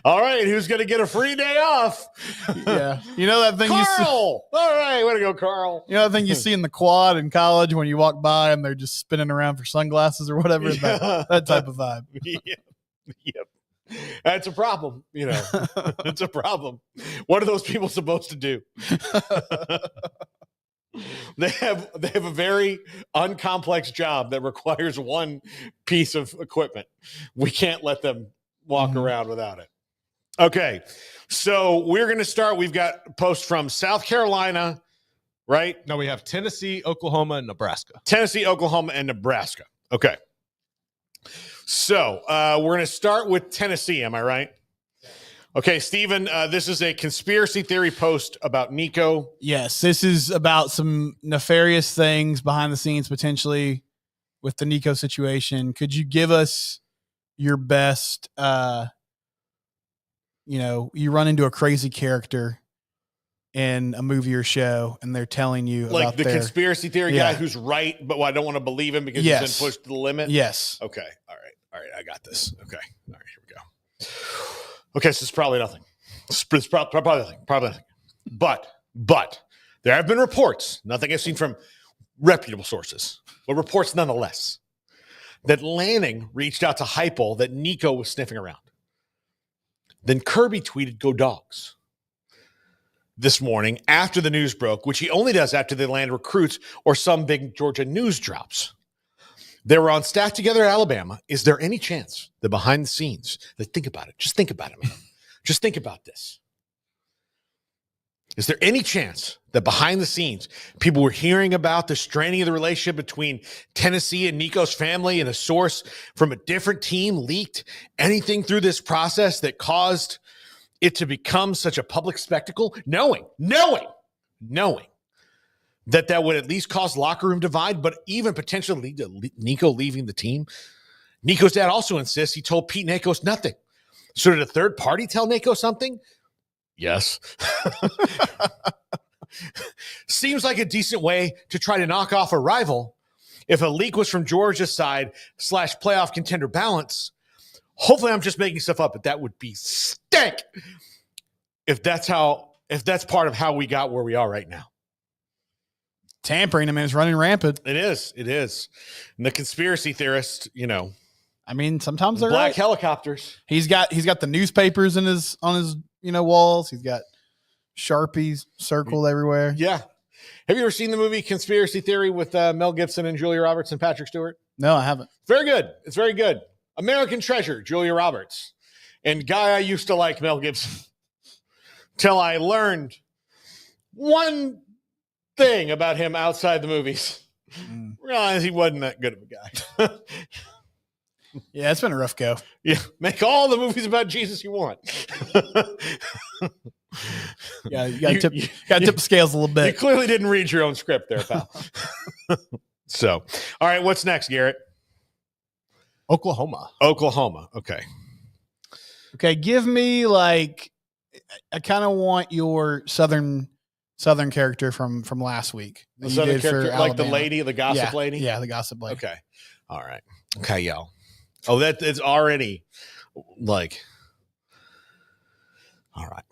All right, who's going to get a free day off? Yeah. You know that thing you see, Carl! All right, way to go, Carl. you know that thing you see in the quad in college when you walk by and they're just spinning around for sunglasses or whatever? Yeah. That type of vibe. Yep. That's a problem, you know. It's a problem. What are those people supposed to do? They have a very uncomplex job that requires one piece of equipment. We can't let them walk around without it. Okay. So we're going to start. We've got posts from South Carolina, right? No, we have Tennessee, Oklahoma, and Nebraska. Tennessee, Oklahoma, and Nebraska. Okay. So we're going to start with Tennessee. Am I right? Okay, Steven, this is a conspiracy theory post about Nico. Yes, this is about some nefarious things behind the scenes potentially with the Nico situation. Could you give us your best, you run into a crazy character in a movie or show and they're telling you Like about the conspiracy theory Yeah. guy who's right, but I don't want to believe him because Yes. he's been pushed to the limit. Yes. Okay. All right. I got this. Okay. All right. Here we go. Okay. So it's probably nothing. It's probably nothing. Probably nothing. But there have been reports, nothing I've seen from reputable sources, but reports nonetheless, that Lanning reached out to Heupel that Nico was sniffing around. Then Kirby tweeted, "Go Dogs," this morning after the news broke, which he only does after they land recruits or some big Georgia news drops. They were on staff together at Alabama. Is there any chance that behind the scenes, think about it, just think about it, man. Just think about this. Is there any chance that behind the scenes, people were hearing about the straining of the relationship between Tennessee and Nico's family, and a source from a different team leaked anything through this process that caused it to become such a public spectacle, knowing that would at least cause locker room divide, but even potentially lead to Nico leaving the team? Nico's dad also insists he told Pete Nakos nothing. So did a third party tell Nico something? Yes. Seems like a decent way to try to knock off a rival. If a leak was from Georgia's side / playoff contender balance, hopefully I'm just making stuff up, but that would be stank if that's part of how we got where we are right now. Tampering, I mean, it's running rampant. It is. And the conspiracy theorists, I mean, sometimes they're black right. helicopters. He's got the newspapers on his walls. He's got Sharpies circled everywhere. Yeah. Have you ever seen the movie Conspiracy Theory with Mel Gibson and Julia Roberts and Patrick Stewart? No, I haven't. Very good. It's very good. American Treasure, Julia Roberts. And guy I used to like, Mel Gibson. Till I learned one thing about him outside the movies. Realized he wasn't that good of a guy. Yeah, it's been a rough go. Yeah, make all the movies about Jesus you want. Yeah, you got to tip the scales a little You bit. clearly didn't read your own script there, pal. So, all right, what's next, Garrett? Oklahoma. Okay. Okay, give me I kind of want your southern character from last week. The southern character, like the Alabama. lady, the gossip lady? Yeah, the gossip lady. Okay. All right. Okay, y'all. Oh, that is already all right.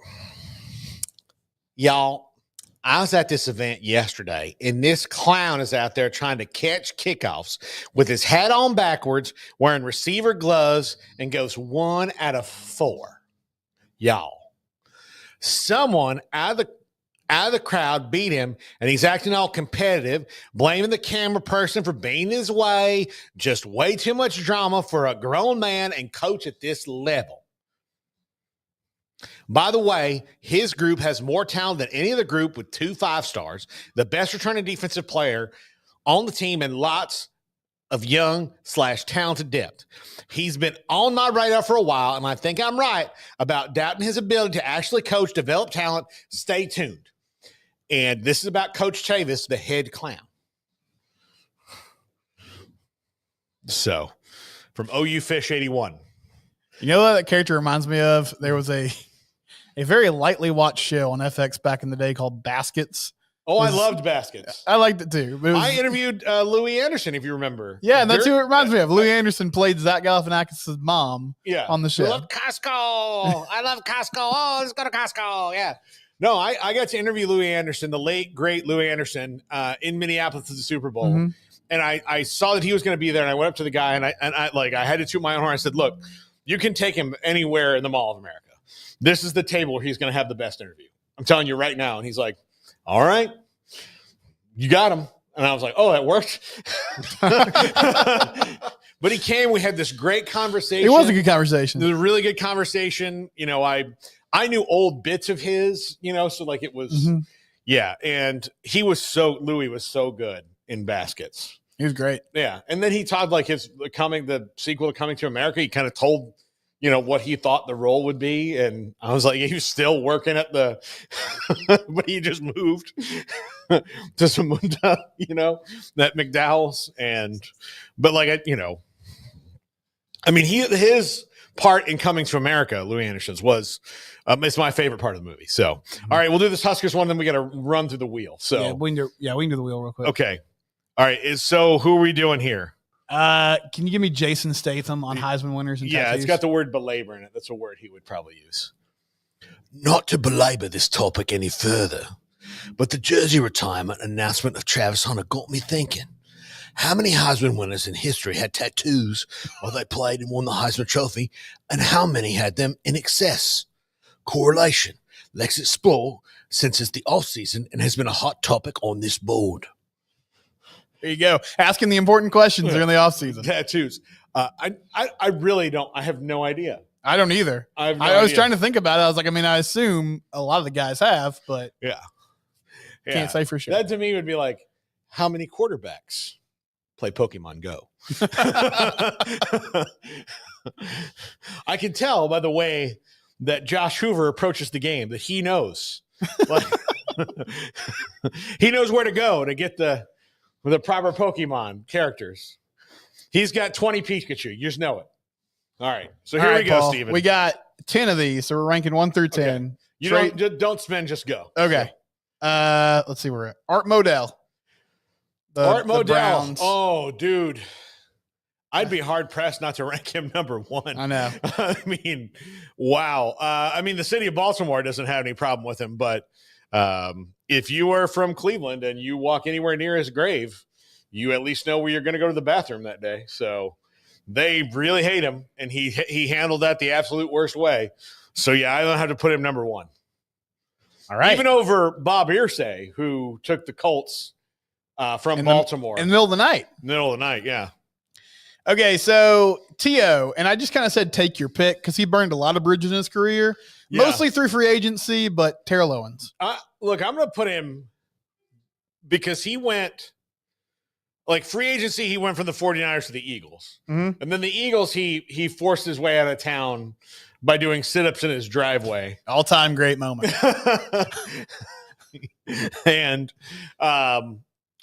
Y'all, I was at this event yesterday, and this clown is out there trying to catch kickoffs with his hat on backwards, wearing receiver gloves, and goes 1 out of 4. Y'all, someone out of the crowd beat him, and he's acting all competitive, blaming the camera person for being his way. Just way too much drama for a grown man and coach at this level. By the way, his group has more talent than any other group with 2 5-stars, the best returning defensive player on the team, and lots of young/talented depth. He's been on my radar for a while, and I think I'm right about doubting his ability to actually coach, develop talent. Stay tuned. And this is about Coach Chavis, the head clown. So, from OU Fish 81. You know what that character reminds me of? There was a very lightly watched show on FX back in the day called Baskets. Oh, I loved Baskets. I liked it too. I interviewed Louis Anderson, if you remember. Yeah, and that's who it reminds me of. Louis Anderson played Zach Galifianakis' mom on the show. I love Costco. I love Costco. Oh, let's go to Costco. Yeah. No, I got to interview Louis Anderson, the late, great Louis Anderson, in Minneapolis at the Super Bowl. Mm-hmm. And I saw that he was going to be there, and I went up to the guy, and I had to toot my own horn. I said, look, you can take him anywhere in the Mall of America. This is the table where he's going to have the best interview. I'm telling you right now. And he's like, all right, you got him. And I was like, oh, that worked. But he came. We had this great conversation. It was a good conversation. It was a really good conversation. You know, I knew old bits of his, you know, so like it was, yeah. And Louis was so good in Baskets. He was great. Yeah. And then he talked like the sequel to Coming to America. He kind of told, you know, what he thought the role would be. And I was like, he was still working at the, but he just moved to Samunda, you know, that McDowell's. But like, you know, I mean, his part in Coming to America, Louis Anderson's, was, it's my favorite part of the movie. So, all right, we'll do this Huskers one, then we got to run through the wheel. So yeah, we can do the wheel real quick. Okay. All right. So who are we doing here? Can you give me Jason Statham on Heisman winners and tattoos? It's got the word belabor in it. That's a word he would probably use. Not to belabor this topic any further, but the jersey retirement announcement of Travis Hunter got me thinking. How many Heisman winners in history had tattoos while they played and won the Heisman Trophy, and how many had them in excess? Correlation. Let's explore, since it's the off-season and has been a hot topic on this board. There you go. Asking the important questions during the offseason. Tattoos. I really don't. I have no idea. I don't either. I was trying to think about it. I was like, I mean, I assume a lot of the guys have, but can't say for sure. That to me would be like, how many quarterbacks play Pokemon Go? I can tell by the way that Josh Hoover approaches the game that he knows. Like, he knows where to go to get the proper Pokemon characters. He's got 20 Pikachu. You just know it. All right. So here we go, Paul. Steven. We got 10 of these. So we're ranking 1 through 10. Okay. You don't spin, just go. Okay. Let's see where we're at. Art Modell. Art Modell. Oh, dude. I'd be hard pressed not to rank him number 1. I know. I mean, wow. I mean, the city of Baltimore doesn't have any problem with him, but if you are from Cleveland and you walk anywhere near his grave, you at least know where you're going to go to the bathroom that day. So they really hate him, and he handled that the absolute worst way. So yeah, I don't have to put him number 1. All right. Even over Bob Irsay, who took the Colts from Baltimore. In the middle of the night. Middle of the night, yeah. Okay, so T.O., and I just kind of said take your pick because he burned a lot of bridges in his career, mostly through free agency, but Terrell Owens. Look, I'm going to put him because he went, like free agency, he went from the 49ers to the Eagles. Mm-hmm. And then the Eagles, he forced his way out of town by doing sit-ups in his driveway. All-time great moment. And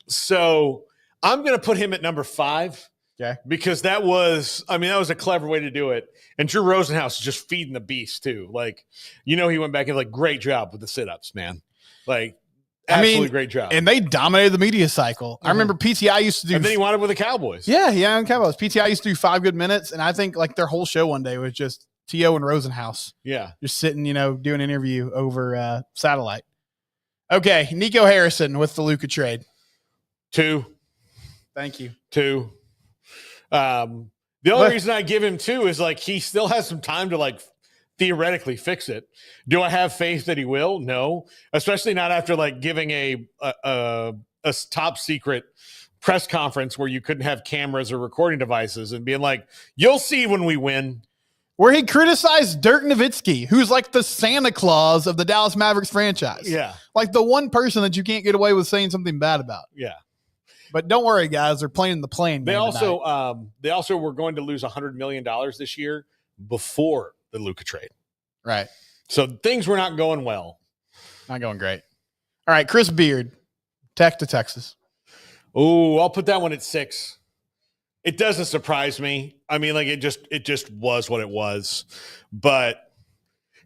so I'm going to put him at number 5. Okay. Because that was a clever way to do it. And Drew Rosenhaus is just feeding the beast too. Like, you know, he went back and like, great job with the sit-ups, man. Like, absolutely great job. And they dominated the media cycle. Mm-hmm. I remember PTI used to do. And then he wound up with the Cowboys. Yeah, the Cowboys. PTI used to do 5 good minutes. And I think like their whole show one day was just T.O. and Rosenhaus. Yeah. Just sitting, you know, doing an interview over satellite. Okay, Nico Harrison with the Luka trade. 2. Thank you. 2. The only reason I give him 2 is like he still has some time to like theoretically fix it. Do I have faith that he will? No, especially not after like giving a top secret press conference where you couldn't have cameras or recording devices and being like, "You'll see when we win." Where he criticized Dirk Nowitzki, who's like the Santa Claus of the Dallas Mavericks franchise. Yeah, like the one person that you can't get away with saying something bad about. Yeah. But don't worry, guys. They're playing the plane. They also were going to lose $100 million this year before the Luka trade. Right. So things were not going well. Not going great. All right, Chris Beard, Tech to Texas. Oh, I'll put that one at 6. It doesn't surprise me. I mean, like it just was what it was. But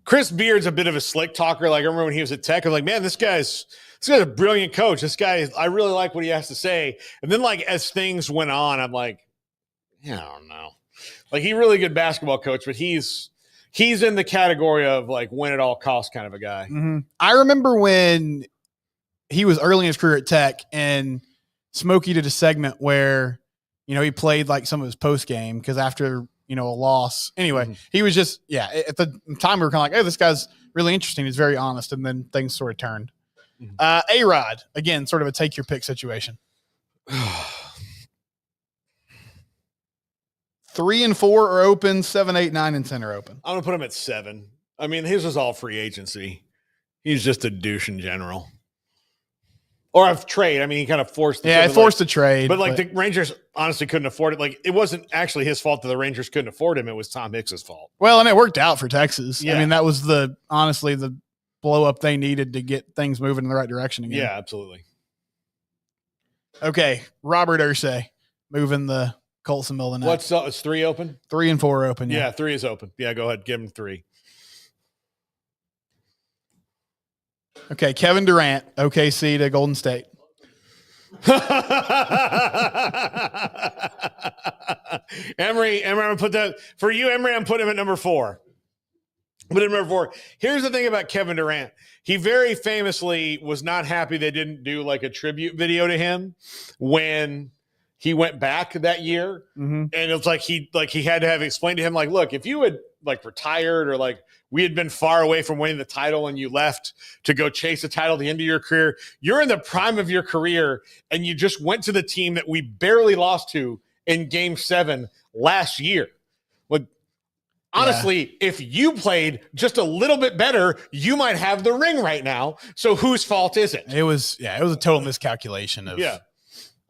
Chris Beard's a bit of a slick talker. Like I remember when he was at Tech, I was like, man, this guy's a brilliant coach. This guy, I really like what he has to say. And then like as things went on, I'm like, yeah, I don't know. Like he's a really good basketball coach, but he's in the category of like win at all costs kind of a guy. Mm-hmm. I remember when he was early in his career at Tech and Smokey did a segment where, he played like some of his post game because after, a loss. Anyway, he was just, at the time we were kind of like, oh, this guy's really interesting. He's very honest. And then things sort of turned. A-Rod, again, sort of a take your pick situation. 3 and 4 are open, 7, 8, 9, and 10 are open. I'm going to put him at 7. I mean, his was all free agency. He's just a douche in general. Or a trade. I mean, he kind of forced the trade. Forced the trade. But like the Rangers honestly couldn't afford it. Like it wasn't actually his fault that the Rangers couldn't afford him. It was Tom Hicks's fault. Well, and it worked out for Texas. Yeah. I mean, that was honestly the blow up they needed to get things moving in the right direction again. Yeah, absolutely. Okay. Robert Ursay moving the Colts in the middle of the night. It's 3 open? 3 and 4 open. Yeah, 3 is open. Yeah, go ahead. Give him 3. Okay. Kevin Durant, OKC to Golden State. Emery, I'm gonna put that for you, Emery. I'm putting him at number 4. But at number 4, here's the thing about Kevin Durant. He very famously was not happy they didn't do like a tribute video to him when he went back that year. Mm-hmm. And it was like he had to have explained to him, like, look, if you had like retired or like we had been far away from winning the title and you left to go chase a title at the end of your career, you're in the prime of your career and you just went to the team that we barely lost to in Game 7 last year. Like, honestly, if you played just a little bit better, you might have the ring right now. So whose fault is it? It was a total miscalculation of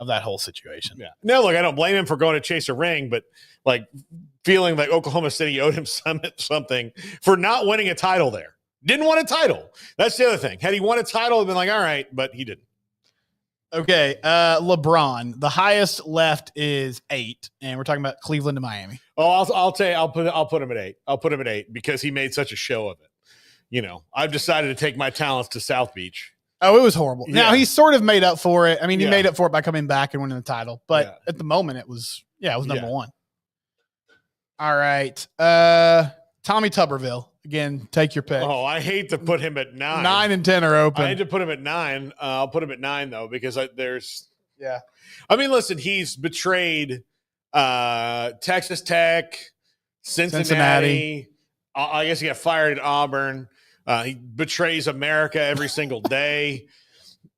that whole situation. Yeah. No, look, I don't blame him for going to chase a ring, but like feeling like Oklahoma City owed him something for not winning a title there. Didn't want a title. That's the other thing. Had he won a title, it'd been like, all right, but he didn't. Okay. LeBron, the highest left is 8, and we're talking about Cleveland to Miami. Oh, I'll put him at 8. I'll put him at 8 because he made such a show of it. I've decided to take my talents to South Beach. Oh, it was horrible. Yeah. Now he sort of made up for it. I mean, he made up for it by coming back and winning the title, but at the moment it was number 1. All right. Tommy Tuberville, again, take your pick. Oh, I hate to put him at 9. 9 and 10 are open. I hate to put him at 9. I'll put him at 9 though, because there's. Yeah. I mean, listen, he's betrayed Texas Tech, Cincinnati. I guess he got fired at Auburn. He betrays America every single day.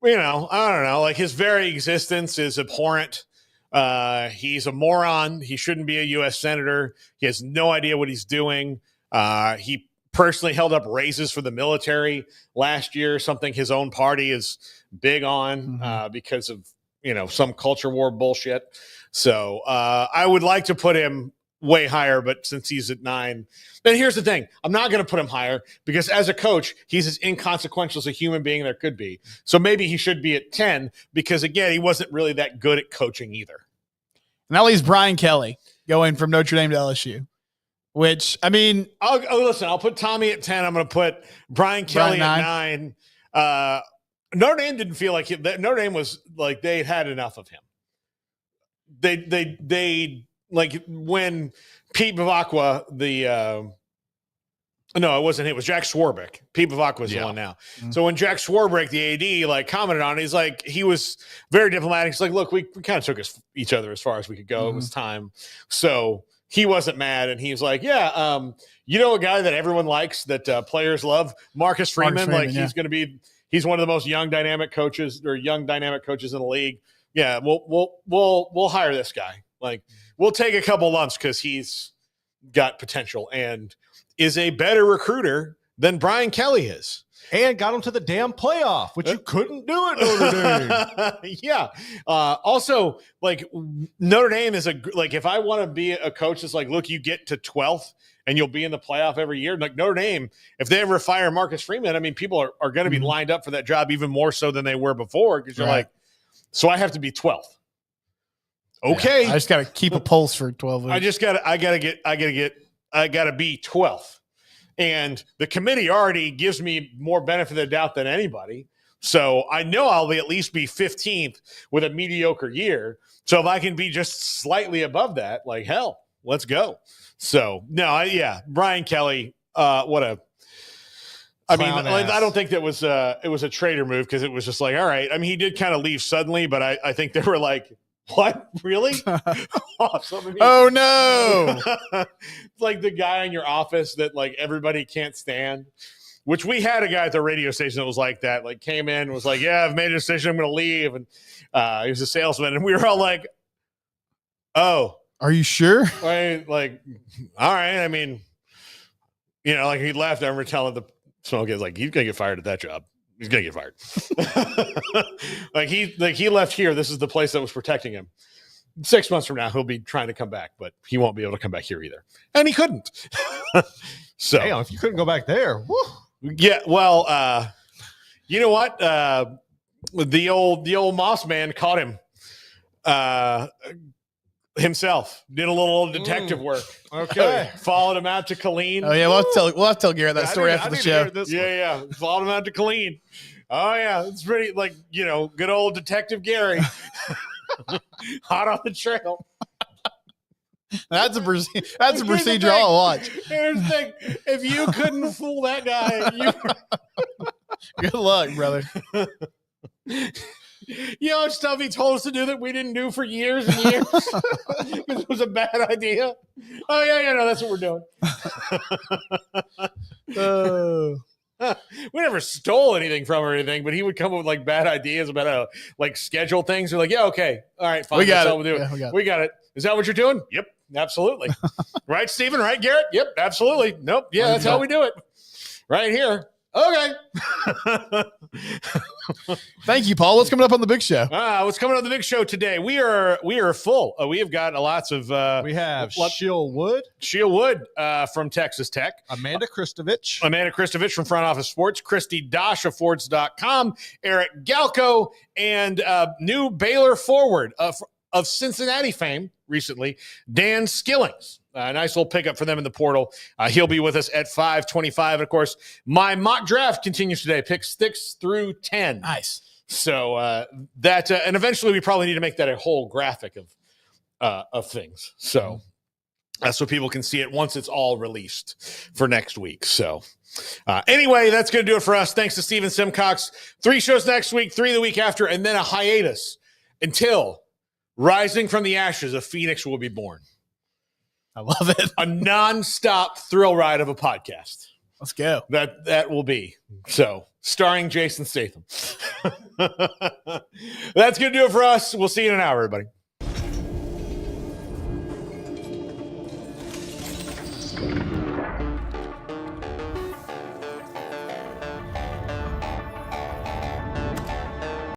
I don't know. Like his very existence is abhorrent. He's a moron. He shouldn't be a U.S. senator. He has no idea what he's doing. He personally held up raises for the military last year, something his own party is big on because of, some culture war bullshit. So I would like to put him way higher, but since he's at 9, then here's the thing. I'm not going to put him higher because as a coach, he's as inconsequential as a human being there could be. So maybe he should be at 10 because, again, he wasn't really that good at coaching either. And that leaves Brian Kelly going from Notre Dame to LSU, which, I mean. I'll put Tommy at 10. I'm going to put Brian Kelly at 9. Notre Dame didn't feel like Notre Dame was like they had enough of him. They like when Pete Bavacqua, the No, it wasn't. It was Jack Swarbrick. Pete Bavak was the one now. So when Jack Swarbrick, the AD, like commented on it, he's like, he was very diplomatic. He's like, look, we kind of took each other as far as we could go. It was time. So he wasn't mad. And he was like, yeah, you know, a guy that everyone likes, that players love, Marcus Freeman. He's one of the most young dynamic coaches in the league. Yeah, we'll hire this guy. Like, we'll take a couple lumps because he's got potential and is a better recruiter than Brian Kelly is. And got him to the damn playoff, which you couldn't do at Notre Dame. Yeah. Also, like, Notre Dame is if I want to be a coach that's like, look, you get to 12th and you'll be in the playoff every year. Like, Notre Dame, if they ever fire Marcus Freeman, I mean, people are going to be lined up for that job even more so than they were before, because you're like, so I have to be 12th. Okay. Yeah, I just got to keep a pulse for 12 weeks. I got to be 12th. And the committee already gives me more benefit of the doubt than anybody. So I know I'll at least be 15th with a mediocre year. So if I can be just slightly above that, like, hell, let's go. So, no, Brian Kelly, I don't think that was it was a traitor move, because it was just like, all right. I mean, he did kind of leave suddenly, but I think they were like, what? Really? Oh, no. It's like the guy in your office that, like, everybody can't stand, which we had a guy at the radio station that was like that, like, came in and was like, yeah, I've made a decision, I'm going to leave. And he was a salesman. And we were all like, oh. Are you sure? Like, all right. I mean, you know, like, he left. I remember telling the small kids, like, he's going to get fired at that job. He's going to get fired. he left here. This is the place that was protecting him. 6 months from now, he'll be trying to come back, but he won't be able to come back here either. And he couldn't. So, damn, if you couldn't go back there. Whew. Yeah. Well, you know what? The old Moss man caught him himself. Did a little detective work. Okay. Followed him out to Colleen. Oh, yeah. We'll have to tell Garrett that story after the show. Yeah. Followed him out to Colleen. Oh, yeah. It's pretty, like, you know, good old Detective Gary. Hot on the trail. That's a procedure I'll watch. Here's the thing. If you couldn't fool that guy, good luck, brother. You know, stuff he told us to do that we didn't do for years and years because it was a bad idea. Oh, yeah, no, that's what we're doing. We never stole anything from or anything, but he would come up with, like, bad ideas about how, like, schedule things. We're like, yeah, okay, all right, fine. We got it. We'll do it. Yeah, we got it. Is that what you're doing? Yep, absolutely. Right, Stephen? Right, Garrett? Yep, absolutely. Nope. Yeah, that's how we do it. Right here. Okay. Thank you, Paul. What's coming up on the big show? What's coming on the big show today? We are full. We have got lots of. We have Sheil Wood from Texas Tech. Amanda Kristovich from Front Office Sports. Christy Dosh of Fords.com. Eric Galco, and new Baylor forward of Cincinnati fame recently, Dan Skillings. A nice little pickup for them in the portal. He'll be with us at 5:25. And, of course, my mock draft continues today. Picks 6 through 10. Nice. So and eventually we probably need to make that a whole graphic of things. So so people can see it once it's all released for next week. So anyway, that's going to do it for us. Thanks to Steven Simcox. 3 shows next week, 3 the week after, and then a hiatus until rising from the ashes of Phoenix will be born. I love it. A nonstop thrill ride of a podcast. Let's go. That will be. So, starring Jason Statham. That's going to do it for us. We'll see you in an hour, everybody.